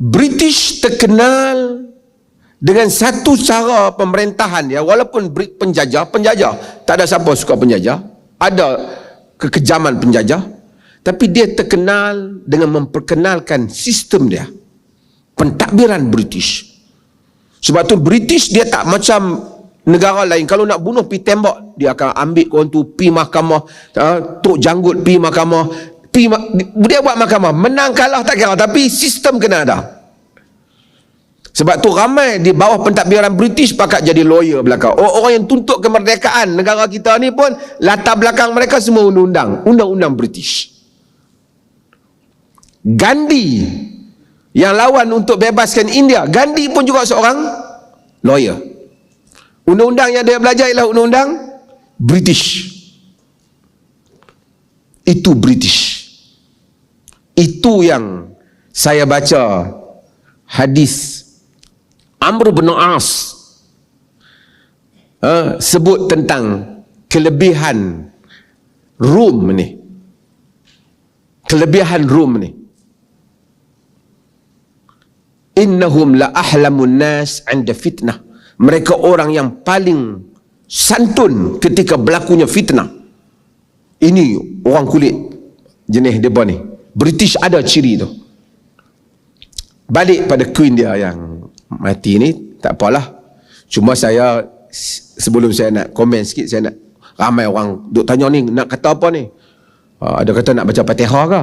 British terkenal dengan satu cara pemerintahan dia, walaupun penjajah, tak ada siapa suka penjajah, ada kekejaman penjajah, tapi dia terkenal dengan memperkenalkan sistem dia, pentadbiran British. Sebab tu British dia tak macam negara lain, kalau nak bunuh pergi tembak, dia akan ambil korang tu pergi mahkamah, Tok Janggut pergi mahkamah, dia buat mahkamah, menang kalah tak kira, tapi sistem kena ada. Sebab tu ramai di bawah pentadbiran British pakat jadi lawyer belakang. Orang yang tuntut kemerdekaan negara kita ni pun latar belakang mereka semua undang-undang British. Gandhi yang lawan untuk bebaskan India, Gandhi pun juga seorang lawyer. Undang-undang yang dia belajar ialah undang-undang British. Itu British. Itu yang saya baca hadis Amr bin As sebut tentang kelebihan Rom ni. Kelebihan Rom ni. Innahum la ahlamun nas 'inda fitnah. Mereka orang yang paling santun ketika berlakunya fitnah. Ini orang kulit jenis depa ni. British ada ciri tu. Balik pada queen dia yang mati ni, tak apalah. Cuma saya, sebelum saya nak komen sikit, saya nak, ramai orang duk tanya ni, nak kata apa ni? Ada kata nak baca Fatihah ke?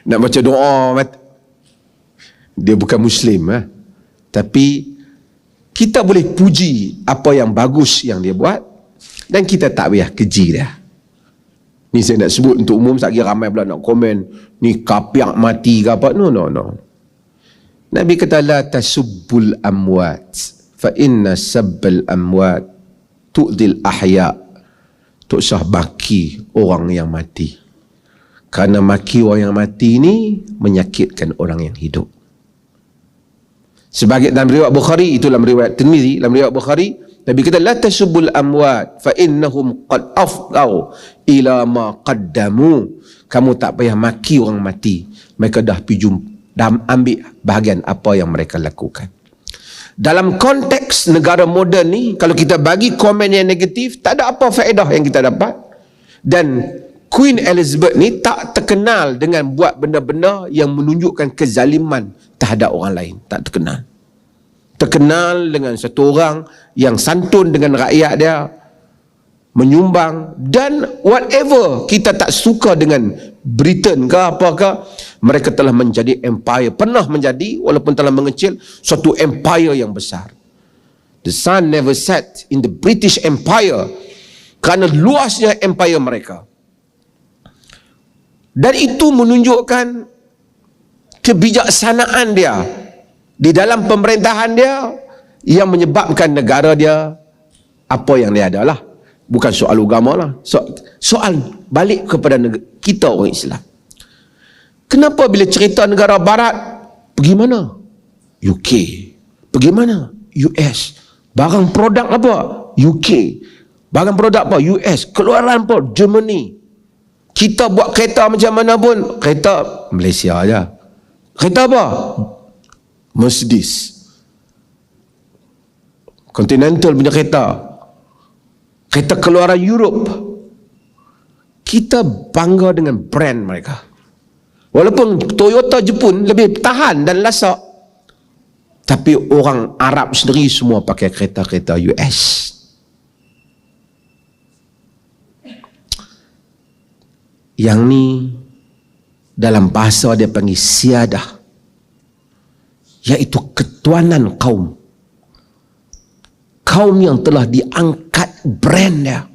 Nak baca doa. Dia bukan Muslim. Tapi kita boleh puji apa yang bagus yang dia buat, dan kita tak payah keji dia. Ni saya nak sebut untuk umum, tak kira ramai pula nak komen ni kapiak mati ke apa. No. Nabi kata la tasubbul amwat fa inna sabbal amwat tu'dil ahya. Tak usah maki orang yang mati, kerana maki orang yang mati ni menyakitkan orang yang hidup. Sebagai dalam riwayat Bukhari, itu dalam riwayat Tirmizi, dalam riwayat Bukhari, Nabi kata la tasubbul amwat fa innahum qad afdau ila ma qaddamu. Kamu tak payah maki orang mati, mereka dah pergi ambil bahagian apa yang mereka lakukan. Dalam konteks negara moden ni, kalau kita bagi komen yang negatif, tak ada apa faedah yang kita dapat. Dan Queen Elizabeth ni tak terkenal dengan buat benda-benda yang menunjukkan kezaliman terhadap orang lain. Tak terkenal. Terkenal dengan satu orang yang santun dengan rakyat dia, menyumbang, dan whatever kita tak suka dengan Britain ke apakah, mereka telah menjadi empire, pernah menjadi, walaupun telah mengecil, suatu empire yang besar. The sun never set in the British Empire kerana luasnya empire mereka. Dan itu menunjukkan kebijaksanaan dia di dalam pemerintahan dia yang menyebabkan negara dia apa yang dia ada lah. Bukan soal agama lah. Soal balik kepada kita orang Islam. Kenapa bila cerita negara barat, pergi mana? UK. Pergi mana? US. Barang produk apa? UK. Barang produk apa? US. Keluaran apa? Germany. Kita buat kereta macam mana pun, kereta Malaysia aja. Kereta apa? Mercedes. Continental punya kereta. Kereta keluaran Europe. Kita bangga dengan brand mereka. Walaupun Toyota Jepun lebih tahan dan lasak, tapi orang Arab sendiri semua pakai kereta-kereta US. Yang ni dalam bahasa dia panggil siadah. iaitu ketuanan kaum. Kaum yang telah diangkat brand dia.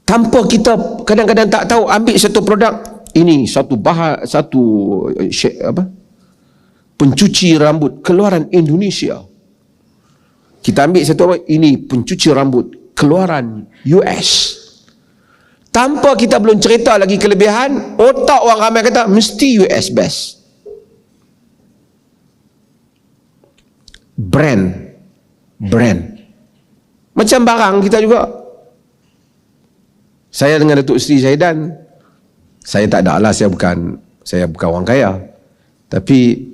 Tanpa kita kadang-kadang tak tahu, ambil satu produk, ini satu bahan, satu pencuci rambut keluaran Indonesia. Kita ambil satu ini pencuci rambut keluaran US. Tanpa kita belum cerita lagi kelebihan, otak orang ramai kata mesti US best. Brand. Macam barang kita juga. Saya dengan Datuk Seri Zaidan, saya tak ada lah, saya bukan orang kaya. Tapi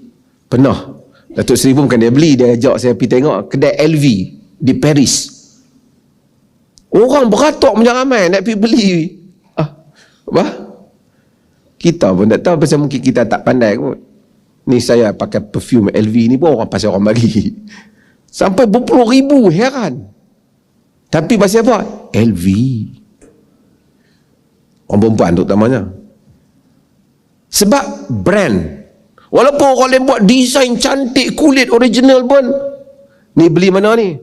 pernah Datuk Seri pun bukan dia beli, dia ajak saya pergi tengok kedai LV di Paris. Orang beratok macam ramai nak pergi beli. Apa? Kita pun tak tahu, pasal mungkin kita tak pandai kot. Ni saya pakai perfume LV ni pun orang pasal orang bagi. Sampai berpuluh ribu, heran. Tapi pasal apa? LV. Orang perempuan terutamanya. Sebab brand. Walaupun orang lain buat desain cantik, kulit original pun. Ni beli mana ni?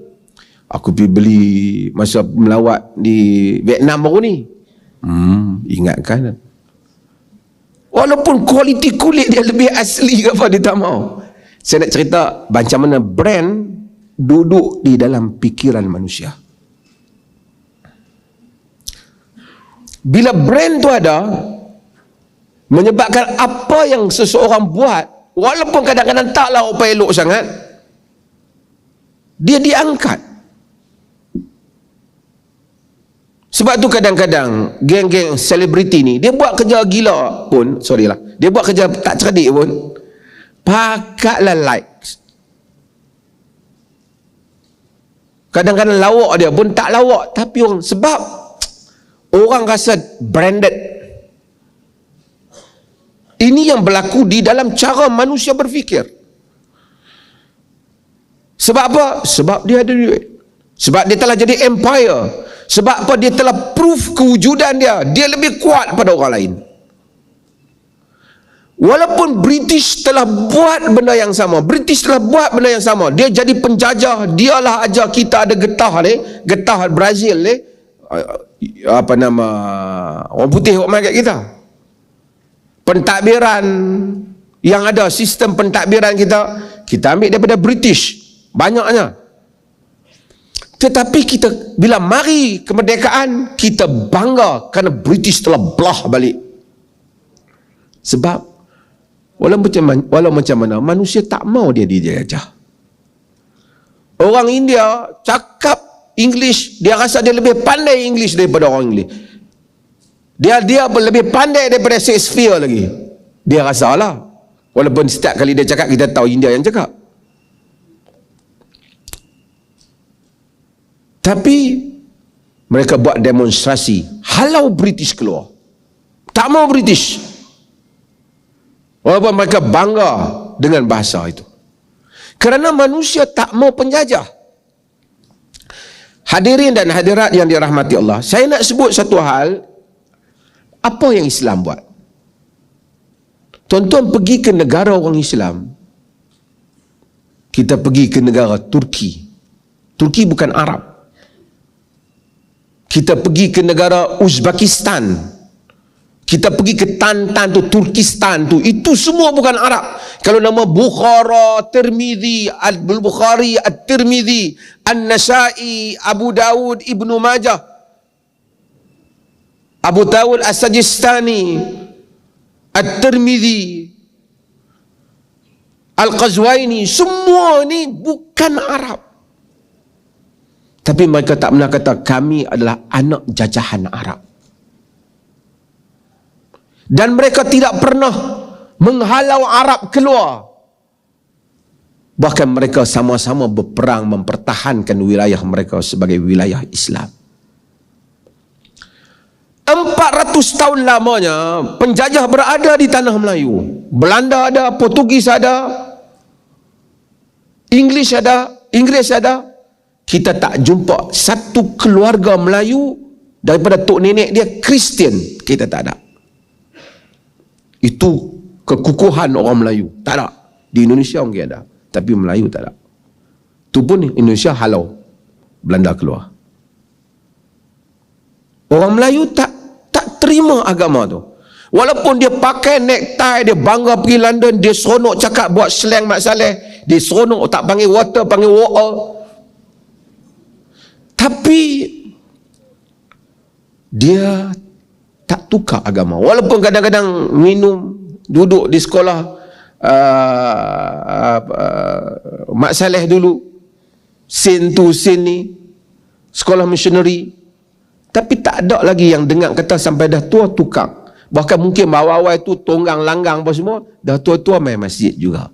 Aku pergi beli masa melawat di Vietnam baru ni. Ingatkan. Walaupun kualiti kulit dia lebih asli ke apa, dia tak mau. Saya nak cerita macam mana brand duduk di dalam fikiran manusia. Bila brand tu ada, menyebabkan apa yang seseorang buat, walaupun kadang-kadang taklah apa elok sangat, dia diangkat. Sebab tu kadang-kadang geng-geng selebriti ni, dia buat kerja gila pun, dia buat kerja tak cerdik pun, pakatlah likes. Kadang-kadang lawak dia pun tak lawak, tapi orang, sebab orang rasa branded. Ini yang berlaku di dalam cara manusia berfikir. Sebab apa? Sebab dia ada duit. Sebab dia telah jadi empire. Sebab apa? Dia telah proof kewujudan dia. Dia lebih kuat pada orang lain. Walaupun British telah buat benda yang sama, dia jadi penjajah, dialah ajar kita ada getah ni, getah Brazil ni, apa nama orang putih orang kat kita. Pentadbiran yang ada, sistem pentadbiran kita ambil daripada British banyaknya. Tetapi kita bila mari kemerdekaan, kita bangga kerana British telah belah balik. Sebab walau macam mana manusia tak mau dia dijajah. Orang India cakap English, dia rasa dia lebih pandai English daripada orang English. Dia lebih pandai daripada Shakespeare lagi. Dia rasa lah. Walaupun setiap kali dia cakap, kita tahu India yang cakap. Tapi mereka buat demonstrasi, halau British keluar. Tak mau British. Walaupun mereka bangga dengan bahasa itu. Kerana manusia tak mau penjajah. Hadirin dan hadirat yang dirahmati Allah, saya nak sebut satu hal. Apa yang Islam buat? Tuan-tuan pergi ke negara orang Islam. Kita pergi ke negara Turki. Turki bukan Arab. Kita pergi ke negara Uzbekistan. Kita pergi ke Tantan tu, Turkistan tu, itu semua bukan Arab. Kalau nama Bukhara, Tirmidzi, Al-Bukhari, At-Tirmidzi, An-Nasai, Abu Dawud, Ibnu Majah, Abu Dawud As-Sajistani, At-Tirmidzi, Al-Qazwaini, semua ni bukan Arab. Tapi mereka tak pernah kata kami adalah anak jajahan Arab. Dan mereka tidak pernah menghalau Arab keluar. Bahkan mereka sama-sama berperang mempertahankan wilayah mereka sebagai wilayah Islam. 400 tahun lamanya penjajah berada di tanah Melayu. Belanda ada, Portugis ada, Inggeris ada. Kita tak jumpa satu keluarga Melayu daripada tok nenek dia Kristian. Kita tak ada. Itu kekukuhan orang Melayu. Tak ada. Di Indonesia mungkin ada, tapi Melayu tak ada. Tu pun Indonesia halau, Belanda keluar. Orang Melayu tak terima agama tu. Walaupun dia pakai necktie, dia bangga pergi London, dia seronok cakap buat slang Mat Saleh, dia seronok tak panggil water, panggil water. Tapi dia tak tukar agama. Walaupun kadang-kadang minum, duduk di sekolah Mat Saleh dulu, sin tu sin ni, sekolah missionary, tapi tak ada lagi yang dengar kata sampai dah tua tukar. Bahkan mungkin awal-awal itu tonggang langgang apa semua, dah tua-tua main masjid juga.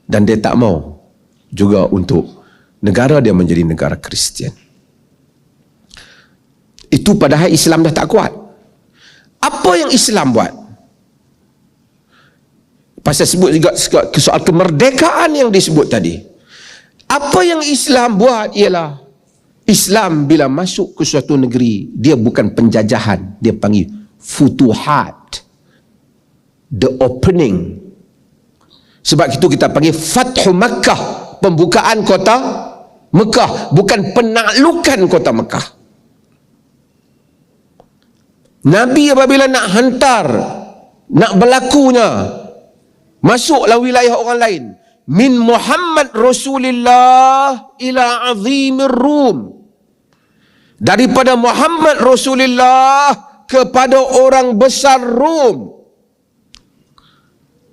Dan dia tak mau juga untuk negara dia menjadi negara Kristian. Itu padahal Islam dah tak kuat. Apa yang Islam buat? Pasal sebut juga soal kemerdekaan yang disebut tadi. Apa yang Islam buat ialah, Islam bila masuk ke suatu negeri, dia bukan penjajahan, dia panggil futuhat, the opening. Sebab itu kita panggil Fathu Makkah, pembukaan kota Mekah, bukan penaklukan kota Mekah. Nabi apabila nak hantar, nak berlakunya masuklah wilayah orang lain, min Muhammad Rasulullah ila azimir Rum, daripada Muhammad Rasulullah kepada orang besar Rom.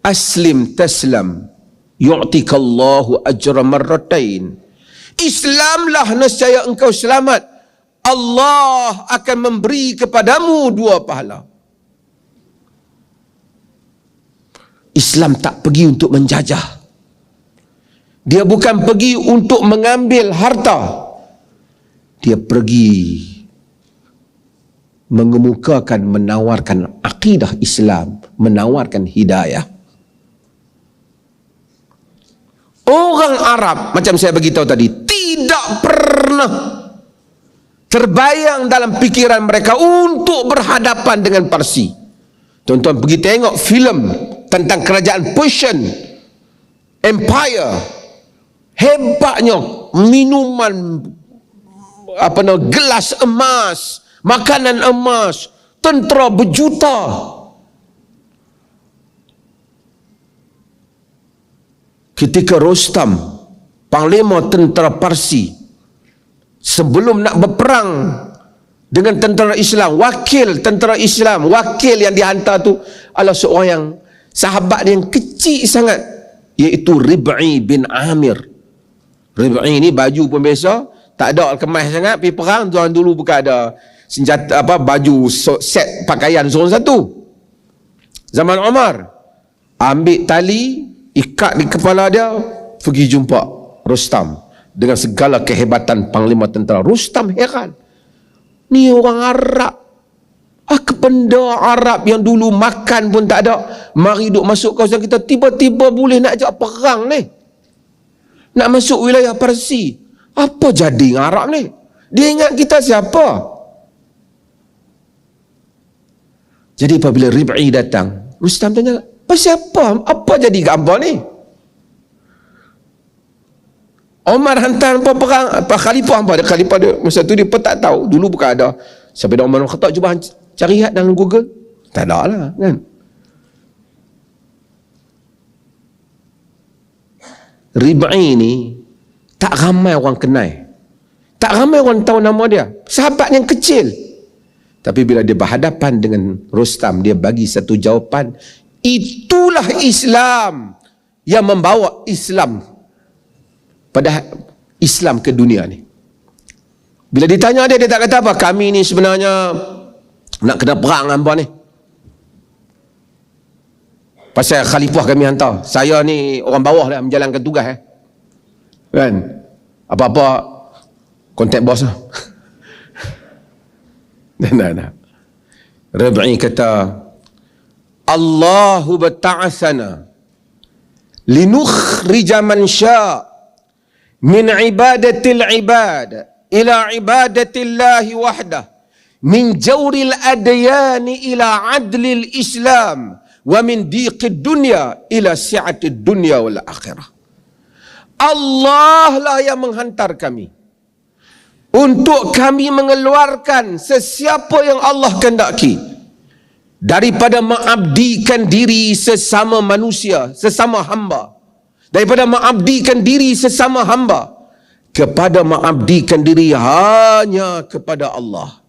Aslim taslam yu'tikallahu ajra marratain. Islamlah nescaya engkau selamat, Allah akan memberi kepadamu 2 pahala. Islam tak pergi untuk menjajah, dia bukan pergi untuk mengambil harta, dia pergi mengemukakan, menawarkan akidah Islam, menawarkan hidayah. Orang Arab, macam saya beritahu tadi, tidak pernah terbayang dalam fikiran mereka untuk berhadapan dengan Parsi. Tuan-tuan pergi tengok filem tentang kerajaan Persian Empire. Hebatnya minuman gelas emas, makanan emas, tentera berjuta. Ketika Rostam, panglima tentera Parsi, sebelum nak berperang dengan tentera Islam, wakil tentera Islam, wakil yang dihantar tu adalah seorang yang sahabat yang kecil sangat, iaitu Rib'i bin Amir. Rib'i ni baju pun biasa, tak ada kemas sangat, pergi perang. Tuan dulu bukan ada senjata baju set pakaian seorang satu. Zaman Umar, ambil tali, ikat di kepala dia, pergi jumpa Rostam dengan segala kehebatan panglima tentera. Rostam heran, ni orang Arab, benda Arab yang dulu makan pun tak ada, mari duk masuk kawasan kita, tiba-tiba boleh nak ajak perang ni, nak masuk wilayah Parsi. Apa jadi dengan Arab ni? Dia ingat kita siapa? Jadi apabila Rib'i datang, Rostam tanya, siapa? Apa jadi gambar ni? Omar hantar apa perang, apa khalifah apa? Khalifah dia masa tu dia pun tak tahu. Dulu bukan ada. Sampai dah Umar Khattab cuba cari lihat dalam Google. Tak ada lah kan. Rib'i ni tak ramai orang kenal. Tak ramai orang tahu nama dia. Sahabat yang kecil. Tapi bila dia berhadapan dengan Rostam, dia bagi satu jawapan. Itulah Islam yang membawa Islam pada Islam ke dunia ni. Bila ditanya dia tak kata apa, kami ni sebenarnya nak kena perang dengan apa ni, pasal khalifah kami hantar, saya ni orang bawah lah menjalankan tugas kan, apa-apa kontak bos lah. Nah. Rib'i kata, Allahu bata'asana linukhrija man sya' min ibadatil ibad ila ibadatillahi wahdah min jawril adyani ila adlil islam wa min diqid dunya ila si'atid dunya wal akhirah. Allah lah yang menghantar kami untuk kami mengeluarkan sesiapa yang Allah kehendaki daripada mengabdikan diri sesama manusia, sesama hamba, daripada mengabdikan diri sesama hamba kepada mengabdikan diri hanya kepada Allah,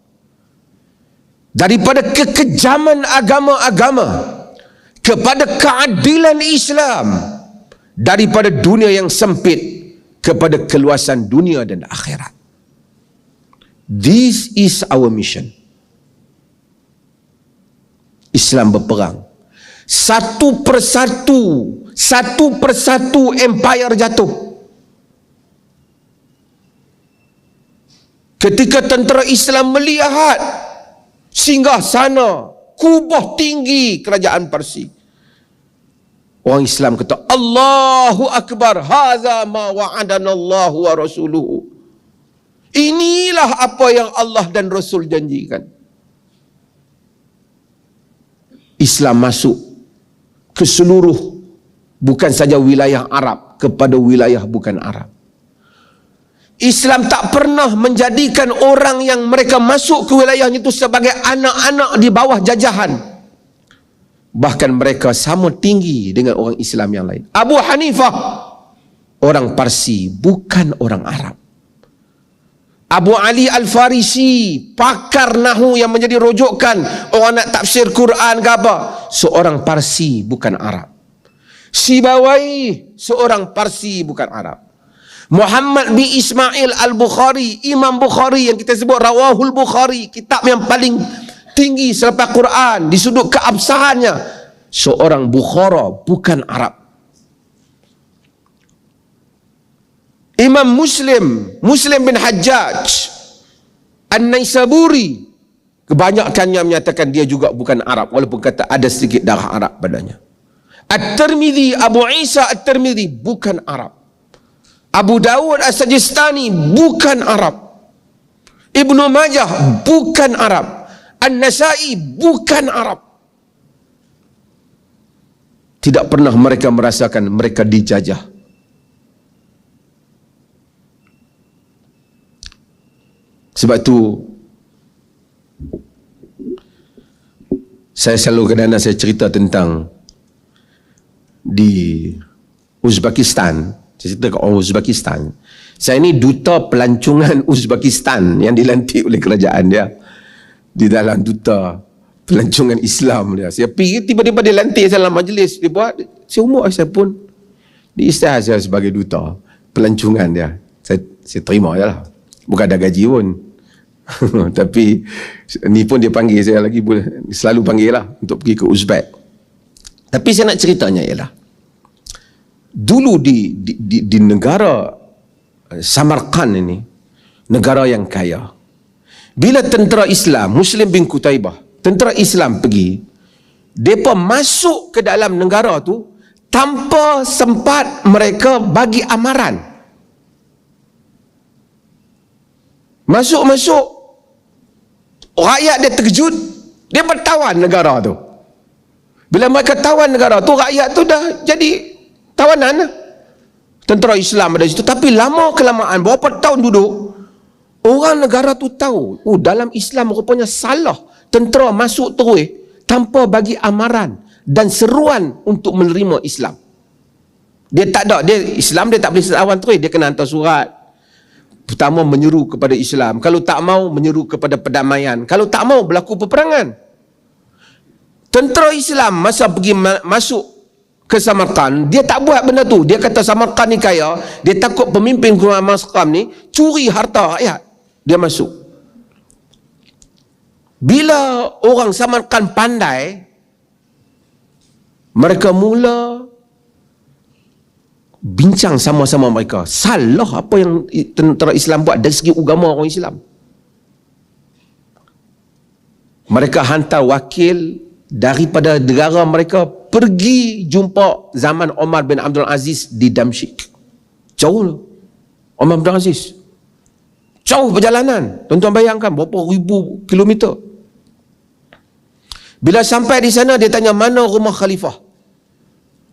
daripada kekejaman agama-agama kepada keadilan Islam, daripada dunia yang sempit kepada keluasan dunia dan akhirat. This is our mission. Islam berperang. Satu persatu empire jatuh. Ketika tentera Islam melihat singgah sana kubah tinggi kerajaan Parsi, orang Islam kata, Allahu Akbar, hadza ma wa'adana Allah wa rasuluhu. Inilah apa yang Allah dan Rasul janjikan. Islam masuk ke seluruh, bukan saja wilayah Arab, kepada wilayah bukan Arab. Islam tak pernah menjadikan orang yang mereka masuk ke wilayahnya itu sebagai anak-anak di bawah jajahan. Bahkan mereka sama tinggi dengan orang Islam yang lain. Abu Hanifah, orang Parsi, bukan orang Arab. Abu Ali Al-Farisi, pakar Nahu yang menjadi rujukan orang nak tafsir Quran ke apa, seorang Parsi, bukan Arab. Sibawai, seorang Parsi, bukan Arab. Muhammad bin Ismail Al-Bukhari, Imam Bukhari yang kita sebut Rawahul Bukhari, kitab yang paling tinggi selepas Quran di sudut keabsahannya, seorang Bukhara, bukan Arab. Imam Muslim bin Hajjaj An-Naisaburi, kebanyakannya menyatakan dia juga bukan Arab, walaupun kata ada sedikit darah Arab padanya. At-Tirmidzi, Abu Isa At-Tirmidzi, bukan Arab. Abu Dawud As-Sajistani, bukan Arab. Ibnu Majah, bukan Arab. An-Nasai, bukan Arab. Tidak pernah mereka merasakan mereka dijajah. Sebab itu saya selalu kadang-kadang saya cerita tentang di Uzbekistan. Saya cerita ke orang Uzbekistan. Saya ni duta pelancongan Uzbekistan yang dilantik oleh kerajaan dia. Di dalam duta pelancongan Islam dia. Saya pergi tiba-tiba dia lantik saya dalam majlis. Dia buat, saya umur saya pun diisytihar saya sebagai duta pelancongan dia. Saya terima je lah. Bukan ada gaji pun. Tapi ni pun dia panggil saya lagi, selalu panggil lah untuk pergi ke Uzbek. Tapi saya nak ceritanya ialah, dulu di negara Samarkand ini, negara yang kaya, bila tentera Islam, Muslim bin Qutaibah, tentera Islam pergi, mereka masuk ke dalam negara tu tanpa sempat mereka bagi amaran. Masuk-masuk, rakyat dia terkejut, dia bertawan negara tu. Bila mereka tawan negara tu, rakyat tu dah jadi tawanan. Tentera Islam ada situ. Tapi lama-kelamaan, berapa tahun duduk, orang negara tu tahu, dalam Islam rupanya salah tentera masuk terus tanpa bagi amaran dan seruan untuk menerima Islam. Dia tak ada, Islam dia tak boleh tawan terus, dia kena hantar surat. Pertama menyeru kepada Islam, kalau tak mau menyeru kepada perdamaian, kalau tak mau berlaku peperangan. Tentera Islam masa pergi masuk ke Samarkand, dia tak buat benda tu. Dia kata Samarkand ni kaya, dia takut pemimpin Samarkand ni curi harta rakyat. Dia masuk. Bila orang Samarkand pandai, mereka mula bincang sama-sama mereka. Salah apa yang tentera Islam buat dari segi agama orang Islam. Mereka hantar wakil daripada negara mereka pergi jumpa zaman Omar bin Abdul Aziz di Damsyik. Jauh Omar bin Abdul Aziz. Jauh perjalanan. Tuan-tuan bayangkan berapa ribu kilometer. Bila sampai di sana, dia tanya, mana rumah khalifah?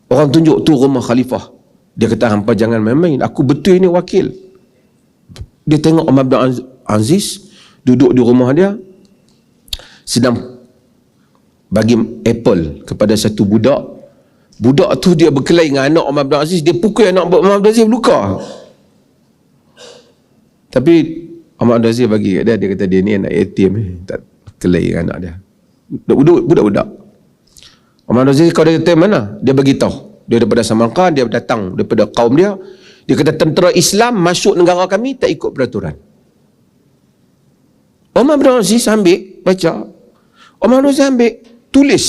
Orang tunjuk, tu rumah khalifah. Dia kata, hampa jangan main-main, aku betul ini wakil. Dia tengok Umar bin Aziz duduk di rumah dia, sedang bagi apple kepada satu budak. Budak tu dia berkelahi dengan anak Umar bin Aziz, dia pukul anak Umar bin Aziz, luka. Tapi Umar bin Aziz bagi kat dia, dia kata dia ni anak yatim, tak kelahi dengan anak dia. Budak-budak. Umar bin Aziz, kau dari yatim mana? Dia bagi tahu. Dia daripada Samarkand, dia datang daripada kaum dia. Dia kata tentera Islam masuk negara kami tak ikut peraturan. Umar bin Aziz ambil, baca. Umar bin Aziz ambil, tulis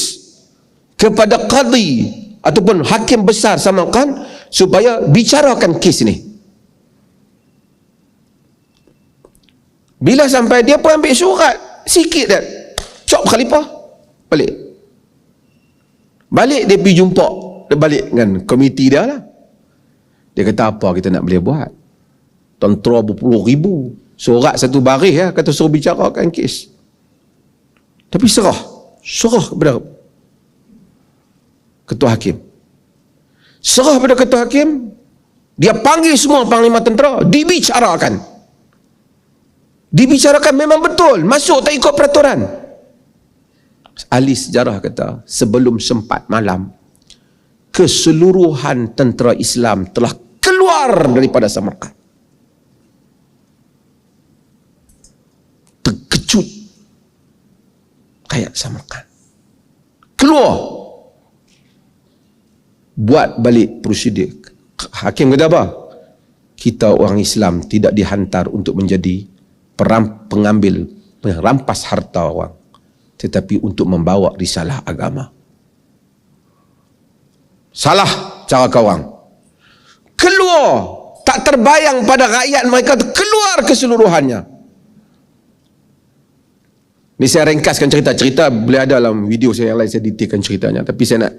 kepada qadhi ataupun hakim besar Samarkand supaya bicarakan kes ni. Bila sampai, dia pun ambil surat sikit dah, cop khalifah, balik dia pergi jumpa, dia balik dengan komiti dia lah. Dia kata, apa kita nak boleh buat? Tentera berpuluh ribu, sorak satu baris ya, kata suruh bicarakan kes. Tapi serah kepada ketua hakim. Serah kepada ketua hakim, dia panggil semua panglima tentera, dibicarakan memang betul, masuk tak ikut peraturan. Ahli sejarah kata, sebelum sempat malam, keseluruhan tentera Islam telah keluar daripada Samarkand. Terkejut kayak Samarkand. Keluar. Buat balik prosedur. Hakim kata apa? Kita orang Islam tidak dihantar untuk menjadi pengambil, perampas harta orang, tetapi untuk membawa risalah agama. Salah cara kawan. Keluar, tak terbayang pada rakyat mereka, keluar keseluruhannya. Ni saya ringkaskan cerita boleh ada dalam video saya yang lain, saya detailkan ceritanya, tapi saya nak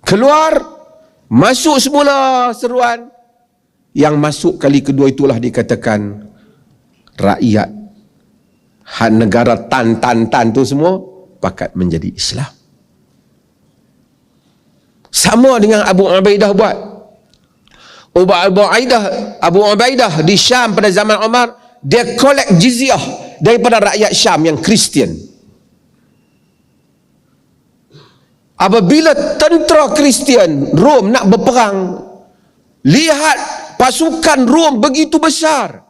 keluar, masuk semula seruan. Yang masuk kali kedua itulah dikatakan rakyat negara tan tu semua pakat menjadi Islam. Sama dengan Abu Ubaidah buat. Abu Ubaidah di Syam pada zaman Umar, dia collect jizyah daripada rakyat Syam yang Kristian. Apabila tentera Kristian Rom nak berperang, lihat pasukan Rom begitu besar,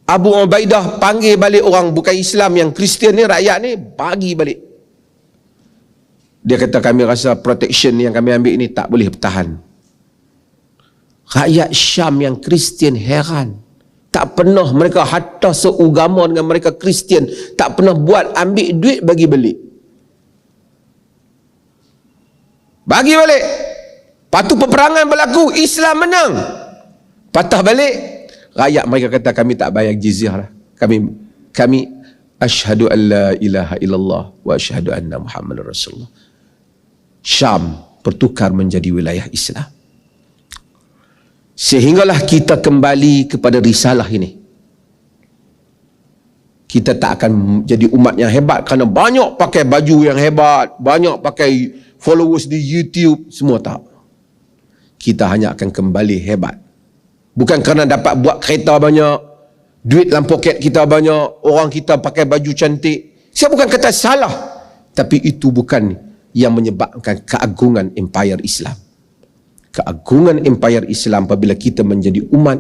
Abu Ubaidah panggil balik orang bukan Islam yang Kristian ni, rakyat ni, bagi balik. Dia kata, kami rasa protection yang kami ambil ni tak boleh bertahan. Rakyat Syam yang Kristian heran. Tak pernah mereka, hatta seugama dengan mereka Kristian, tak pernah buat ambil duit bagi balik. Bagi balik. Patu peperangan berlaku, Islam menang, patah balik. Rakyat mereka kata, kami tak bayar jizyah lah. Kami asyhadu an la ilaha illallah wa asyhadu anna Muhammadar Rasulullah. Syam bertukar menjadi wilayah Islam. Sehinggalah kita kembali kepada risalah ini. Kita tak akan jadi umat yang hebat kerana banyak pakai baju yang hebat, banyak pakai followers di YouTube, semua tak. Kita hanya akan kembali hebat. Bukan kerana dapat buat kereta banyak, duit dalam poket kita banyak, orang kita pakai baju cantik. Saya bukan kata salah, tapi itu bukan yang menyebabkan keagungan empire Islam. Keagungan empire Islam apabila kita menjadi umat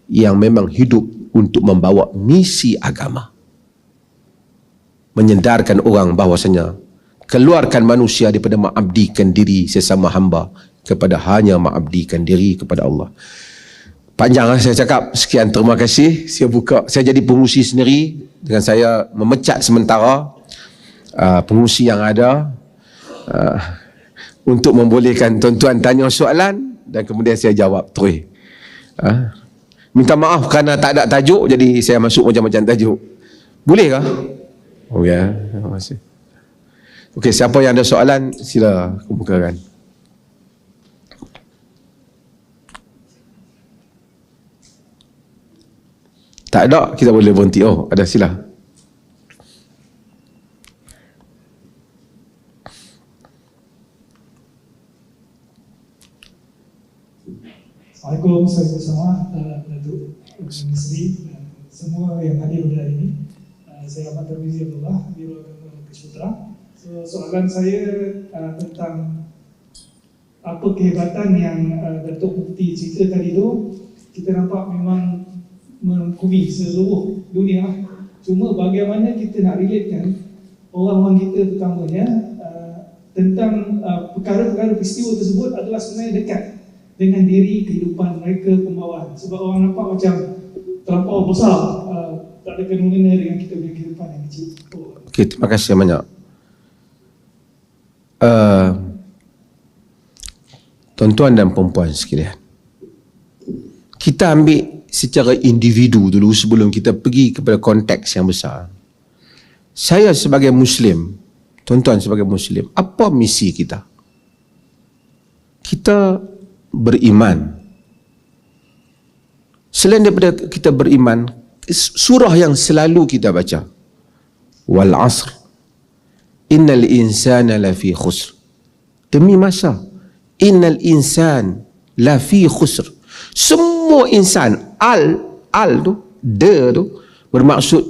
yang memang hidup untuk membawa misi agama. Menyedarkan orang bahawasanya keluarkan manusia daripada mengabdikan diri sesama hamba kepada hanya mengabdikan diri kepada Allah. Panjang saya cakap, sekian, terima kasih. Saya jadi pengurusi sendiri dengan saya memecat sementara pengurusi yang ada untuk membolehkan tuan-tuan tanya soalan dan kemudian saya jawab terus. Minta maaf kerana tak ada tajuk, jadi saya masuk macam-macam tajuk. Boleh kah? Oh ya, terima kasih. Okey, siapa yang ada soalan sila kemukakan. Tak ada, kita boleh berhenti. Oh, ada, sila. Datuk Menteri dan semua yang hadir pada hari ini. Saya Ahmad Tarmizi Abdullah, Biro Agama Kesh Putra. So, soalan saya tentang apa kehebatan yang Datuk Mufti cerita tadi tu. Kita nampak memang mengkumi seluruh dunia. Cuma bagaimana kita nak relatekan orang-orang kita terutamanya tentang perkara-perkara peristiwa tersebut adalah sebenarnya dekat dengan diri kehidupan mereka pembawaan. Sebab orang nampak macam terlampau besar, tak ada kena-mengena dengan kita punya kehidupan yang kecil. Okey, terima kasih banyak. Tuan-tuan dan perempuan sekalian, kita ambil secara individu dulu sebelum kita pergi kepada konteks yang besar. Saya sebagai Muslim, tuan-tuan sebagai Muslim, apa misi kita? Kita beriman. Selain daripada kita beriman, surah yang selalu kita baca, wal asr innal insana lafi khusr. Demi masa, innal insan lafi khusr. Semua insan, al tu, tu bermaksud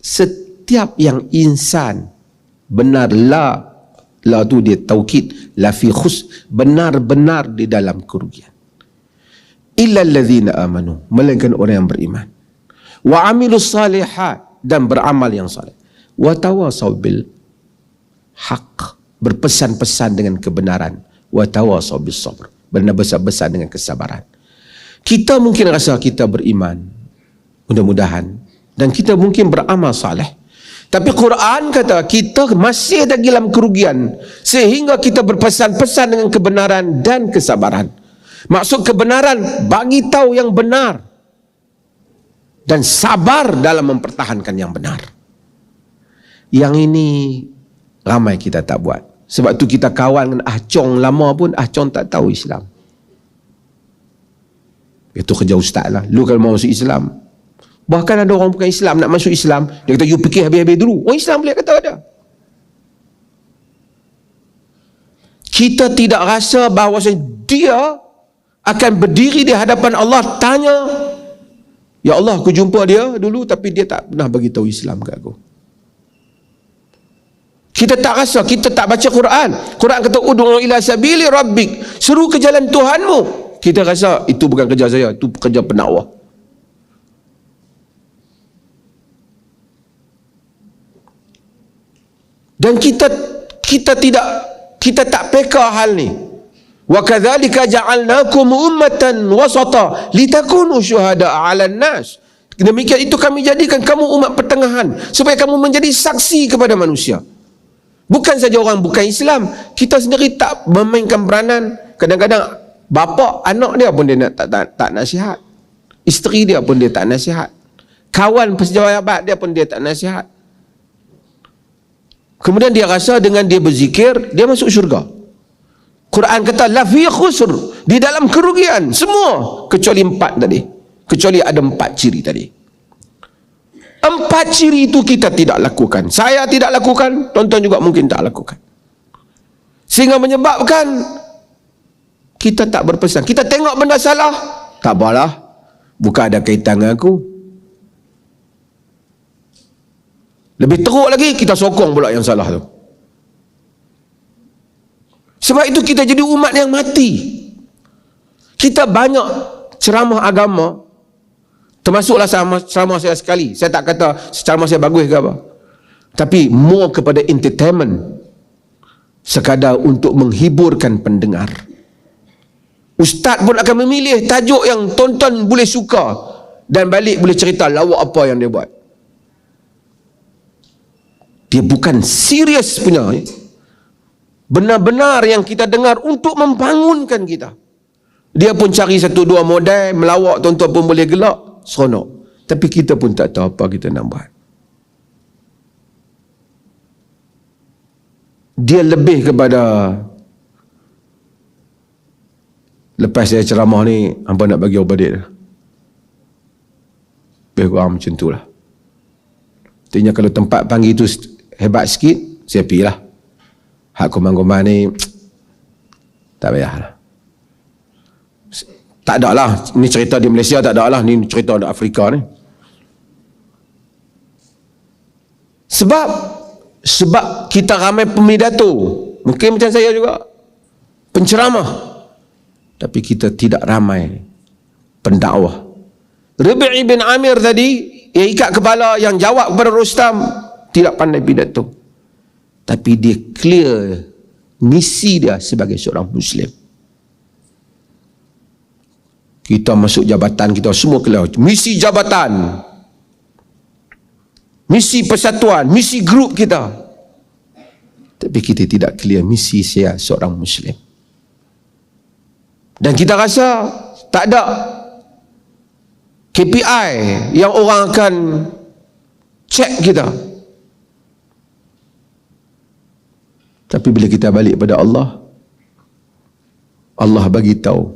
setiap yang insan. Benar, la tu dia taukid, lafi khusr, benar-benar di dalam kerugian. Illa allazina amanu, melainkan orang yang beriman. Wa amilus salihat, dan beramal yang saleh. Wa tawasaw bil haq, berpesan-pesan dengan kebenaran. Wa tawasaw bis sabr, berpesan-pesan dengan kesabaran. Kita mungkin rasa kita beriman, mudah-mudahan, dan kita mungkin beramal saleh. Tapi Quran kata kita masih dalam kerugian sehingga kita berpesan-pesan dengan kebenaran dan kesabaran. Maksud kebenaran, bagi tahu yang benar, dan sabar dalam mempertahankan yang benar. Yang ini ramai kita tak buat. Sebab tu kita kawan dengan Chong lama pun, Chong tak tahu Islam. Itu kerja ustaz lah. Lu kalau mau masuk Islam, bahkan ada orang bukan Islam nak masuk Islam, dia kata you fikir habis-habis dulu. Orang Islam boleh kata ada. Kita tidak rasa bahawa dia akan berdiri di hadapan Allah tanya, ya Allah, aku jumpa dia dulu tapi dia tak pernah bagi tahu Islam kat aku. Kita tak rasa, kita tak baca Quran. Quran kata ud'u ila sabili rabbik, seru ke jalan Tuhanmu. Kita rasa itu bukan kerja saya, itu kerja pendakwah. Dan kita tak peka hal ni. Wa kadzalika ja'alnakum ummatan wasata litakunu syuhada'a 'alan nas. Demikian itu kami jadikan kamu umat pertengahan supaya kamu menjadi saksi kepada manusia. Bukan saja orang bukan Islam, kita sendiri tak memainkan peranan. Kadang-kadang bapa anak dia pun dia tak nasihat. Isteri dia pun dia tak nasihat. Kawan pejabat dia pun dia tak nasihat. Kemudian dia rasa dengan dia berzikir dia masuk syurga. Quran kata la fi khusr, di dalam kerugian semua kecuali 4 tadi. Kecuali ada 4 ciri tadi. 4 ciri itu kita tidak lakukan. Saya tidak lakukan, tuan-tuan juga mungkin tak lakukan. Sehingga menyebabkan kita tak berpesan. Kita tengok benda salah, tak apalah, bukan ada kaitan dengan aku. Lebih teruk lagi, kita sokong pula yang salah tu. Sebab itu kita jadi umat yang mati. Kita banyak ceramah agama, termasuklah ceramah saya sekali. Saya tak kata ceramah saya bagus ke apa, tapi more kepada entertainment, sekadar untuk menghiburkan pendengar. Ustaz pun akan memilih tajuk yang tonton boleh suka dan balik boleh cerita lawak apa yang dia buat. Dia bukan serius punya. Benar-benar yang kita dengar untuk membangunkan kita. Dia pun cari 1-2 model melawak, tuan-tuan pun boleh gelak, seronok. Tapi kita pun tak tahu apa kita nak buat. Dia lebih kepada, lepas saya ceramah ni, hampa nak bagi obadik dah. Lebih kurang macam tu lah. Artinya kalau tempat panggil tu hebat sikit, saya pergi lah. Hak komand-komand ni, tak payah lah. Tak ada lah, ni cerita di Malaysia tak ada lah, ni cerita di Afrika ni. Sebab kita ramai pemidato, mungkin macam saya juga, penceramah, tapi kita tidak ramai pendakwah. Rabi' bin Amir tadi, yang ikat kepala, yang jawab kepada Rustam, tidak pandai pidato, tapi dia clear misi dia sebagai seorang Muslim. Kita masuk jabatan, kita semua clear misi jabatan, misi persatuan, misi grup kita, tapi kita tidak clear misi saya seorang Muslim. Dan kita rasa tak ada KPI yang orang akan cek kita. Tapi bila kita balik pada Allah, Allah bagi tahu,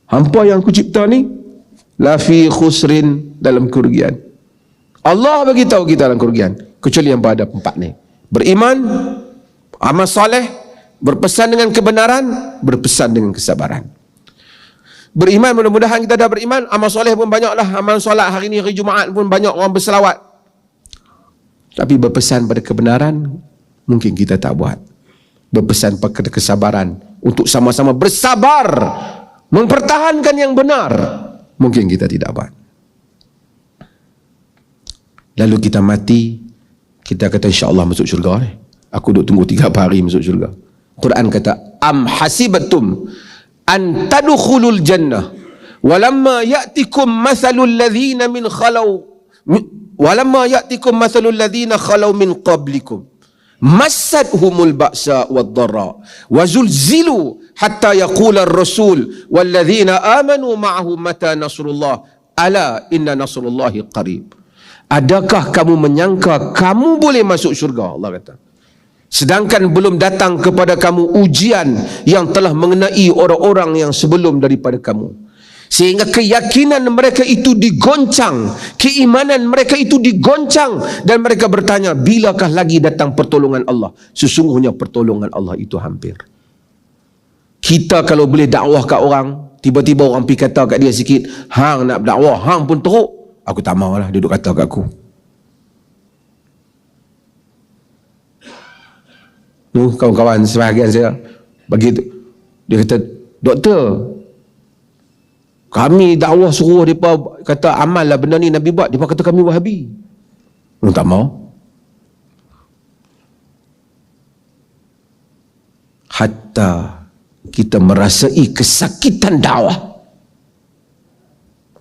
hampa yang aku cipta ni la fi khusrin, dalam kerugian. Allah bagi tahu kita dalam kerugian, kecuali yang pada empat ni: beriman, amal soleh, berpesan dengan kebenaran, berpesan dengan kesabaran. Beriman, mudah-mudahan kita dah beriman. Amal soleh pun banyaklah, amal solat hari ni hari Jumaat pun banyak orang berselawat. Tapi berpesan pada kebenaran mungkin kita tak buat. Berpesan pada kesabaran, untuk sama-sama bersabar mempertahankan yang benar, mungkin kita tidak buat. Lalu kita mati, kita kata insya-Allah masuk syurga ni. Aku duk tunggu 3 hari masuk syurga. Quran kata, am hasibatum an tadkhulul jannah walamma ya'tikum mathalul ladzina min khalau walamma ya'tikum mathalul ladzina khalau min qablikum massadhumul ba'sa wad-dharra wa zulzilu hatta yaqula ar-rasul wal ladzina amanu ma'ahu mata nasrullah ala inna nasrullahi qarib. Adakah kamu menyangka kamu boleh masuk syurga? Allah kata, sedangkan belum datang kepada kamu ujian yang telah mengenai orang-orang yang sebelum daripada kamu, sehingga keyakinan mereka itu digoncang, keimanan mereka itu digoncang, dan mereka bertanya, bilakah lagi datang pertolongan Allah? Sesungguhnya pertolongan Allah itu hampir. Kita kalau boleh dakwah kat orang, tiba-tiba orang pergi kata kat dia sikit, hang nak berdakwah, hang pun teruk, aku tak maulah dia duduk kata kat aku. Kawan-kawan sebahagian saya bagi tu, dia kata, doktor, kami dakwah suruh mereka kata amal lah benda ni Nabi buat, mereka kata kami Wahabi. Tak mau. Hatta kita merasai kesakitan dakwah,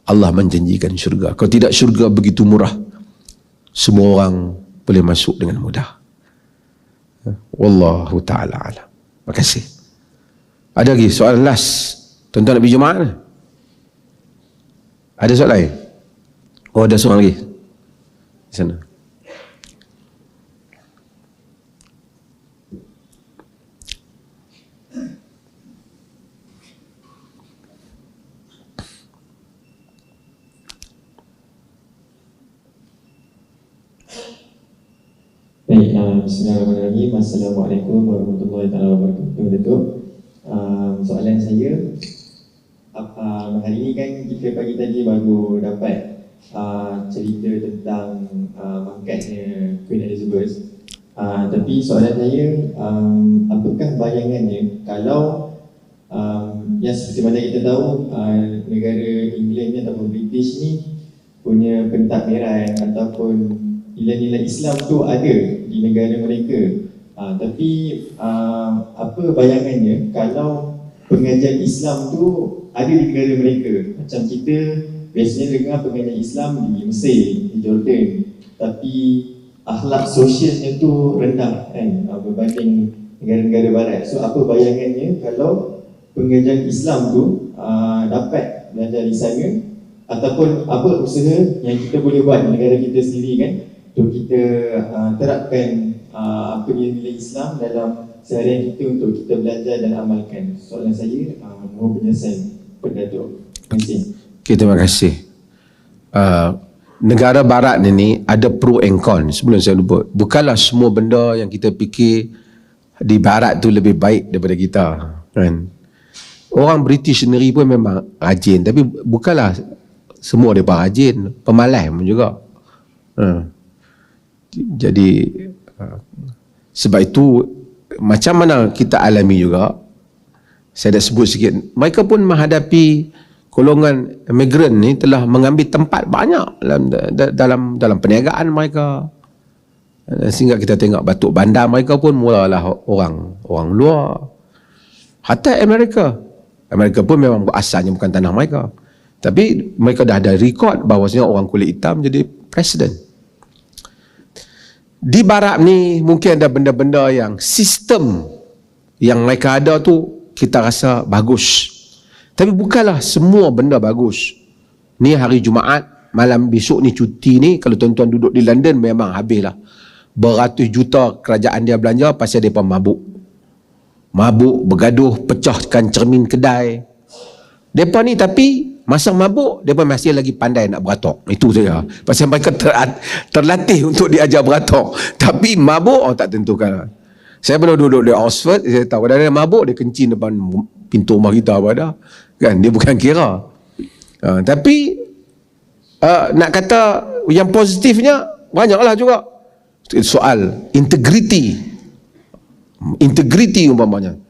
Allah menjanjikan syurga. Kalau tidak, syurga begitu murah, semua orang boleh masuk dengan mudah. Wallahu ta'ala alam. Terima kasih. Ada lagi soalan last tuan-tuan nak pergi Jumaat? Ada soalan lain? Oh, ada soalan lagi di sana. Baik, bismillahirrahmanirrahim. Assalamualaikum warahmatullahi wabarakatuh. Soalan saya, hari ini kan kita pagi tadi baru dapat cerita tentang mangkatnya Queen Elizabeth. Tapi soalan saya, apakah bayangannya kalau yang seperti mana kita tahu, negara England ni ataupun British ni punya pentadbiran ataupun nilai-nilai Islam tu ada di negara mereka. Tapi apa bayangannya kalau pengajian Islam tu ada di negara mereka? Macam kita biasanya dengar pengajian Islam di Mesir, di Jordan, tapi akhlak sosialnya tu rendah kan, berbanding negara-negara barat. So apa bayangannya kalau pengajian Islam tu dapat belajar di sana, ataupun apa usaha yang kita boleh buat di negara kita sendiri kan, untuk kita terapkan apa nilai Islam dalam seharian kita untuk kita belajar dan amalkan. Soalan saya, mohon penjelasan kepada Datuk. Terima kasih. Okay, terima kasih. Negara barat ini ada pro and con. Sebelum saya lupa, bukanlah semua benda yang kita fikir di barat tu lebih baik daripada kita, kan? Orang British sendiri pun memang rajin, tapi bukanlah semua mereka rajin, pemalas pun juga. Jadi sebab itu macam mana kita alami juga, saya dah sebut sikit, mereka pun menghadapi golongan imigran ni telah mengambil tempat banyak dalam perniagaan mereka, sehingga kita tengok Batuk Bandar mereka pun mulalah orang luar. Hatta Amerika pun memang asalnya bukan tanah mereka, tapi mereka dah ada rekod bahawasanya orang kulit hitam jadi presiden. Di barat ni mungkin ada benda-benda yang sistem yang mereka ada tu kita rasa bagus, tapi bukanlah semua benda bagus. Ni hari Jumaat, malam besok ni cuti ni, kalau tuan-tuan duduk di London memang habislah. Beratus juta kerajaan dia belanja pasal mereka mabuk, bergaduh, pecahkan cermin kedai. Mereka ni tapi masa mabuk, mereka masih lagi pandai nak beratok. Itu saja. Pasal mereka terlatih untuk diajar beratok. Tapi mabuk, tak tentukan. Saya pernah duduk di Oxford, saya tahu ada mabuk, dia kencing depan pintu rumah kita apa dah. Kan, dia bukan kira. Tapi nak kata yang positifnya banyaklah juga. Soal integriti umpamanya,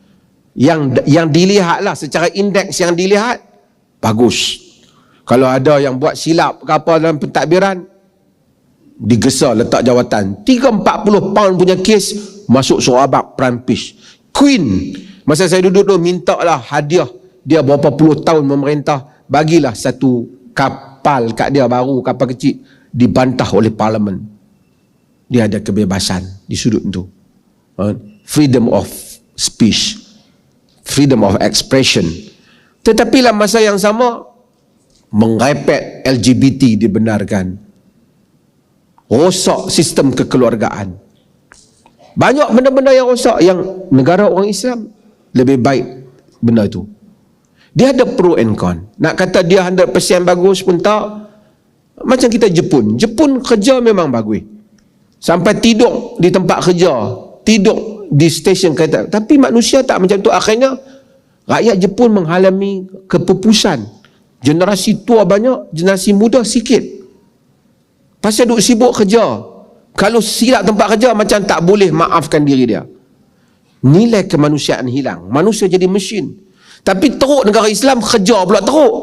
yang dilihatlah secara indeks, yang dilihat bagus. Kalau ada yang buat silap ke apa dalam pentadbiran, digesa letak jawatan 30-40 pound punya kes, masuk Sarawak Prampis. Queen masa saya duduk tu minta lah hadiah, dia berapa puluh tahun memerintah, bagilah satu kapal kat dia baru, kapal kecil, dibantah oleh parlimen. Dia ada kebebasan di sudut tu, freedom of speech, freedom of expression. Tetapi dalam masa yang sama, mengrepek LGBT dibenarkan, rosak sistem kekeluargaan, banyak benda-benda yang rosak, yang negara orang Islam lebih baik benda itu. Dia ada pro and con. Nak kata dia 100% bagus pun tak. Macam kita Jepun kerja memang bagus, sampai tidur di tempat kerja, tidur di stesen kereta. Tapi manusia tak macam tu. Akhirnya rakyat Jepun mengalami kepupusan. Generasi tua banyak, generasi muda sikit. Pasal duk sibuk kerja. Kalau silap tempat kerja, macam tak boleh maafkan diri dia. Nilai kemanusiaan hilang. Manusia jadi mesin. Tapi teruk negara Islam, kerja pula teruk.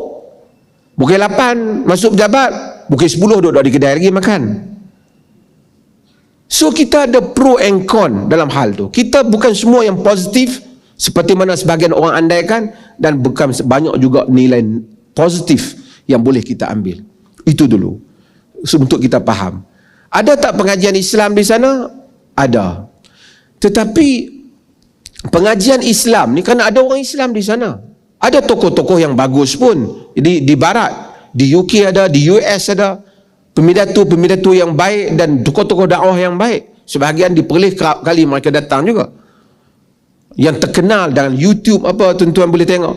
Pukul 8 masuk pejabat, pukul 10 duduk di kedai lagi makan. So kita ada pro and con dalam hal tu. Kita bukan semua yang positif seperti mana sebahagian orang andaikan, dan bukan banyak juga nilai positif yang boleh kita ambil. Itu dulu, so, untuk kita faham. Ada tak pengajian Islam di sana? Ada. Tetapi pengajian Islam ni, kerana ada orang Islam di sana, ada tokoh-tokoh yang bagus pun di barat, di UK ada, di US ada, pemidatu yang baik dan tokoh-tokoh dakwah yang baik. Sebahagian di Perlis kerap kali mereka datang juga, yang terkenal dengan YouTube apa, tuan-tuan boleh tengok.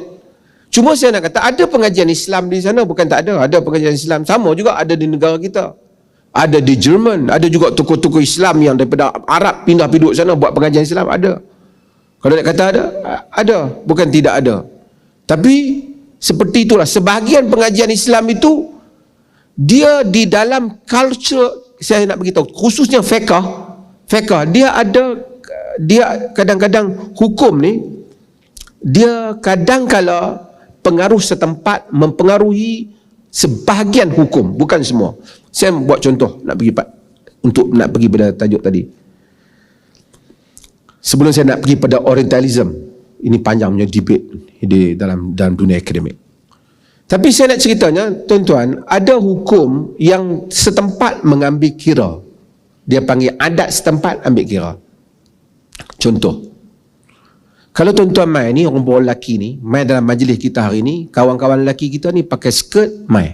Cuma saya nak kata, ada pengajian Islam di sana, bukan tak ada. Ada pengajian Islam, sama juga ada di negara kita. Ada di Jerman, ada juga tokoh-tokoh Islam yang daripada Arab pindah duduk sana buat pengajian Islam, ada. Kalau nak kata ada, bukan tidak ada. Tapi seperti itulah, sebahagian pengajian Islam itu dia di dalam culture, saya nak beritahu, khususnya fiqh, dia kadang-kadang hukum ni, dia kadang-kala pengaruh setempat mempengaruhi sebahagian hukum, bukan semua. Saya buat contoh nak pergi pada tajuk tadi. Sebelum saya nak pergi pada Orientalism, ini panjang punya debate di dalam dunia akademik. Tapi saya nak ceritanya, tuan-tuan, ada hukum yang setempat mengambil kira. Dia panggil adat setempat ambil kira. Contoh, kalau tuan-tuan mai ni, orang lelaki ni, mai dalam majlis kita hari ni, kawan-kawan lelaki kita ni pakai skirt, mai.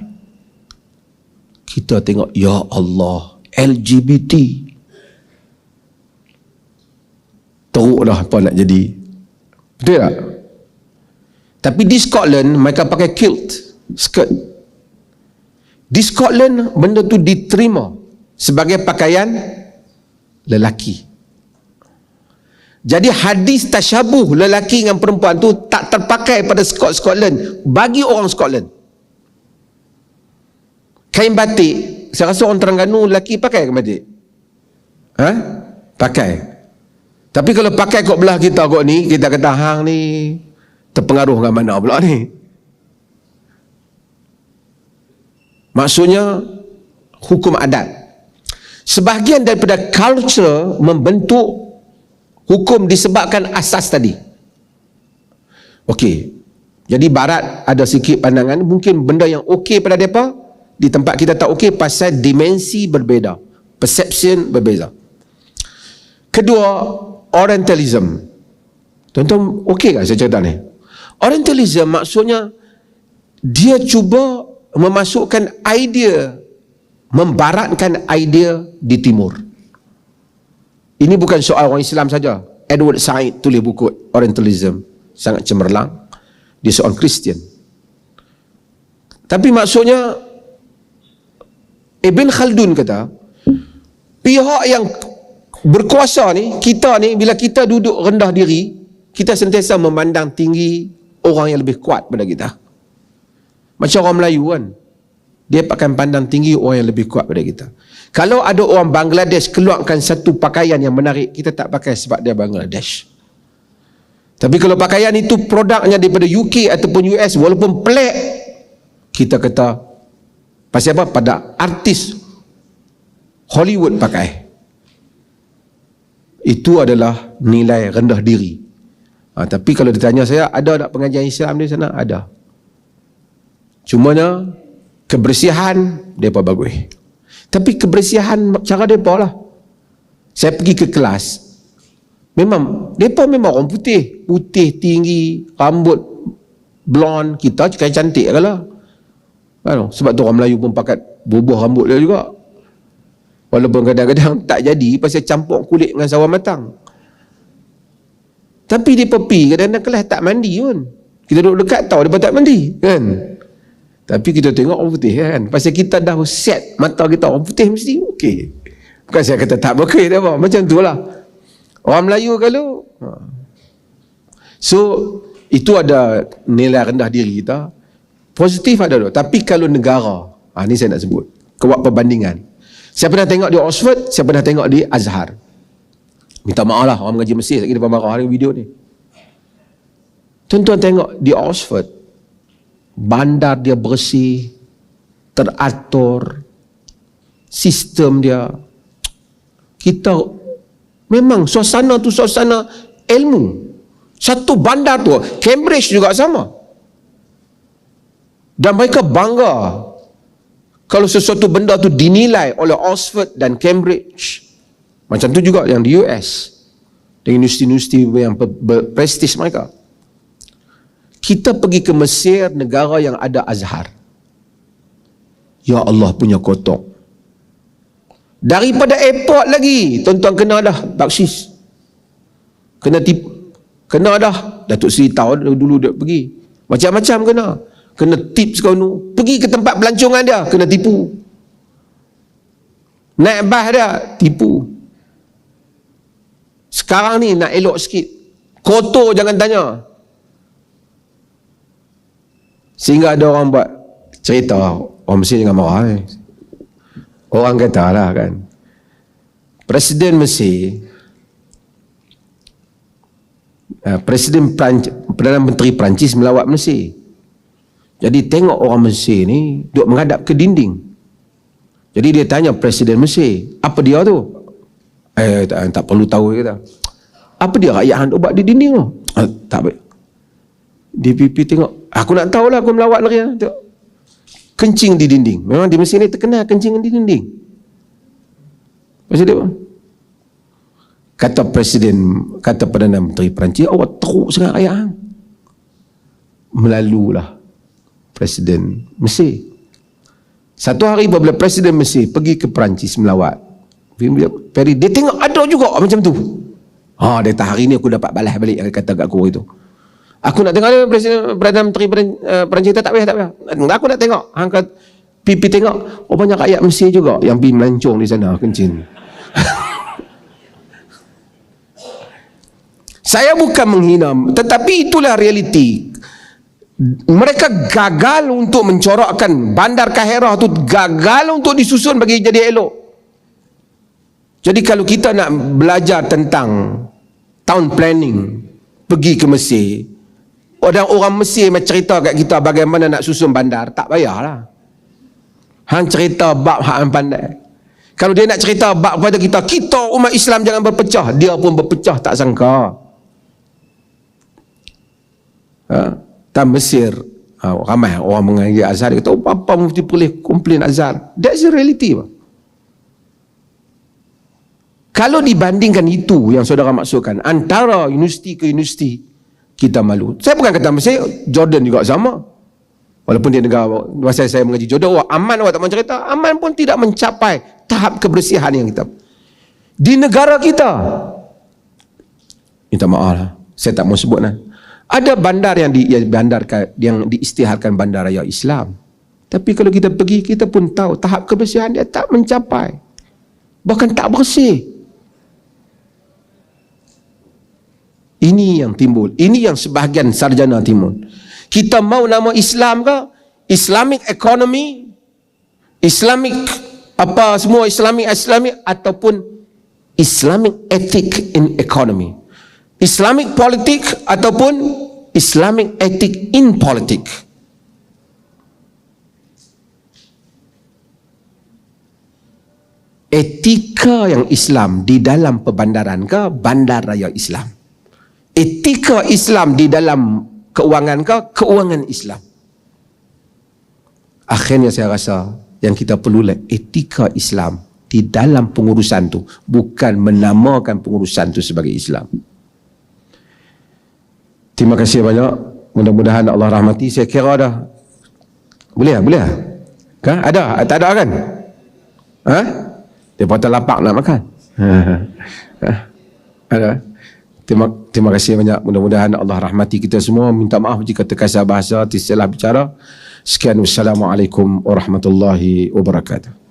Kita tengok, ya Allah, LGBT. Teruk dah apa nak jadi. Betul tak? Tapi di Scotland, mereka pakai kilt, skirt. Di Scotland, benda tu diterima sebagai pakaian lelaki. Jadi hadis tasyabuh lelaki dengan perempuan tu tak terpakai pada Scotland bagi orang Scotland. Kain batik, saya rasa orang Terengganu lelaki pakai kain batik. Ha? Pakai. Tapi kalau pakai kat belah kita kot ni, kita kata hang ni terpengaruh dengan mana pula ni? Maksudnya hukum adat. Sebahagian daripada culture membentuk hukum disebabkan asas tadi. Okey. Jadi barat ada sikit pandangan, mungkin benda yang okey pada mereka, di tempat kita tak okey pasal dimensi berbeza, perception berbeza. Kedua, Orientalism. Tuan-tuan okey tak saya cerita ni? Orientalism maksudnya dia cuba memasukkan idea, membaratkan idea di timur. Ini bukan soal orang Islam saja. Edward Said tulis buku Orientalism, sangat cemerlang. Dia seorang Kristian. Tapi maksudnya Ibn Khaldun kata, pihak yang berkuasa ni, kita ni, bila kita duduk rendah diri, kita sentiasa memandang tinggi orang yang lebih kuat pada kita. Macam orang Melayu kan, dia akan pandang tinggi orang yang lebih kuat pada kita. Kalau ada orang Bangladesh keluarkan satu pakaian yang menarik, kita tak pakai sebab dia Bangladesh. Tapi kalau pakaian itu produknya daripada UK ataupun US, walaupun pelik, kita kata pasal apa? Pada artis Hollywood pakai. Itu adalah nilai rendah diri. Tapi kalau ditanya saya, ada tak pengajian Islam di sana? Ada. Cumanya kebersihan mereka bagus. Tapi kebersihan cara mereka lah. Saya pergi ke kelas, memang mereka memang orang putih, putih tinggi, rambut blonde, kita cakap cantik lah. Sebab tu orang Melayu pun pakai bubuh rambut dia juga. Walaupun kadang-kadang tak jadi pasal campur kulit dengan sawan matang. Tapi dia pergi kadang-kadang kelas tak mandi pun. Kita duduk dekat tahu dia tak mandi kan. Tapi kita tengok orang putih kan. Pasal kita dah set mata kita orang putih mesti okey. Bukan saya kata tak okey tak apa. Macam tu lah. Orang Melayu kalau so itu ada nilai rendah diri kita. Positif ada tu. Tapi kalau negara, ni saya nak sebut, buat perbandingan. Saya pernah tengok di Oxford, saya pernah tengok di Azhar. Minta maaf lah orang mengaji Mesir lagi depan marah hari video ni. Tuan-tuan tengok di Oxford, bandar dia bersih, teratur, sistem dia. Kita memang suasana tu suasana ilmu. Satu bandar tu, Cambridge juga sama. Dan mereka bangga kalau sesuatu benda tu dinilai oleh Oxford dan Cambridge. Macam tu juga yang di US, dengan universiti-universiti yang berprestis mereka. Kita pergi ke Mesir, negara yang ada Azhar. Ya Allah punya kotor. Daripada airport lagi, tuan-tuan kena dah baksis. Kena dah. Datuk Seri tahu dulu dia pergi. Macam-macam kena. Kena tips kau nu. Pergi ke tempat pelancongan dia, kena tipu. Naik bas dia, tipu. Sekarang ni nak elok sikit. Kotor jangan tanya. Sehingga ada orang buat cerita, orang Mesir jangan marah. Orang kata lah kan, Presiden Mesir, Perdana Menteri Perancis melawat Mesir. Jadi tengok orang Mesir ni duduk menghadap ke dinding. Jadi dia tanya Presiden Mesir, apa dia tu? Tak perlu tahu kata. Apa dia rakyat hang buat di dinding tu? Tak baik. DPP tengok, aku nak tahu lah, aku melawat lagi. Tengok. Kencing di dinding. Memang di Mesir ni terkenal kencing di dinding. Pasal dia apa? Kata Perdana Menteri Perancis, awak teruk sangat rakyat hang. Melalulah Presiden Mesir. Satu hari apabila Presiden Mesir pergi ke Perancis melawat, dia tengok ada juga macam tu. Dia kata hari ni aku dapat balas balik yang kata kat aku itu. Aku nak tengok Perdana Menteri Perancis tak payah. Aku nak tengok. Angkat pipi tengok. Banyak rakyat Mesir juga yang pergi melancong di sana kencing. Saya bukan menghina, tetapi itulah realiti. Mereka gagal untuk mencorakkan Bandar Kahirah tu, gagal untuk disusun bagi jadi elok. Jadi kalau kita nak belajar tentang town planning, pergi ke Mesir, orang Mesir cerita kat kita bagaimana nak susun bandar, tak payahlah. Hang cerita bab hak hang pandai. Kalau dia nak cerita bab kepada kita umat Islam jangan berpecah, dia pun berpecah tak sangka. Tak Mesir, ramai orang mengaji Azhar, dia kata, apa mufti boleh komplain Azhar? That's the reality. Kalau dibandingkan itu yang saudara maksudkan, antara universiti ke universiti, kita malu. Saya bukan kata Mesir, Jordan juga sama. Walaupun dia negara, masa saya mengaji Jordan, Aman awak tak mau cerita, Aman pun tidak mencapai tahap kebersihan yang kita. Di negara kita, minta maaf lah, saya tak mau sebut lah. Ada bandar yang diisytiharkan bandar raya Islam. Tapi kalau kita pergi, kita pun tahu tahap kebersihan dia tak mencapai. Bahkan tak bersih. Ini yang timbul. Ini yang sebahagian sarjana timbul. Kita mau nama Islam ke? Islamic economy, Islamic apa semua Islamic ataupun Islamic ethic in economy. Islamic politik ataupun Islamic ethic in politik. Etika yang Islam di dalam perbandaran ke bandar raya Islam? Etika Islam di dalam keuangan ke keuangan Islam? Akhirnya saya rasa yang kita perlulah etika Islam di dalam pengurusan tu, bukan menamakan pengurusan tu sebagai Islam. Terima kasih banyak. Mudah-mudahan Allah rahmati. Saya kira dah. Boleh lah? Kan? Ada? Tak ada kan? Dia patut lapak nak makan. Ada? Terima kasih banyak. Mudah-mudahan Allah rahmati kita semua. Minta maaf jika terkasar bahasa, tersalah bicara. Sekian, wassalamualaikum warahmatullahi wabarakatuh.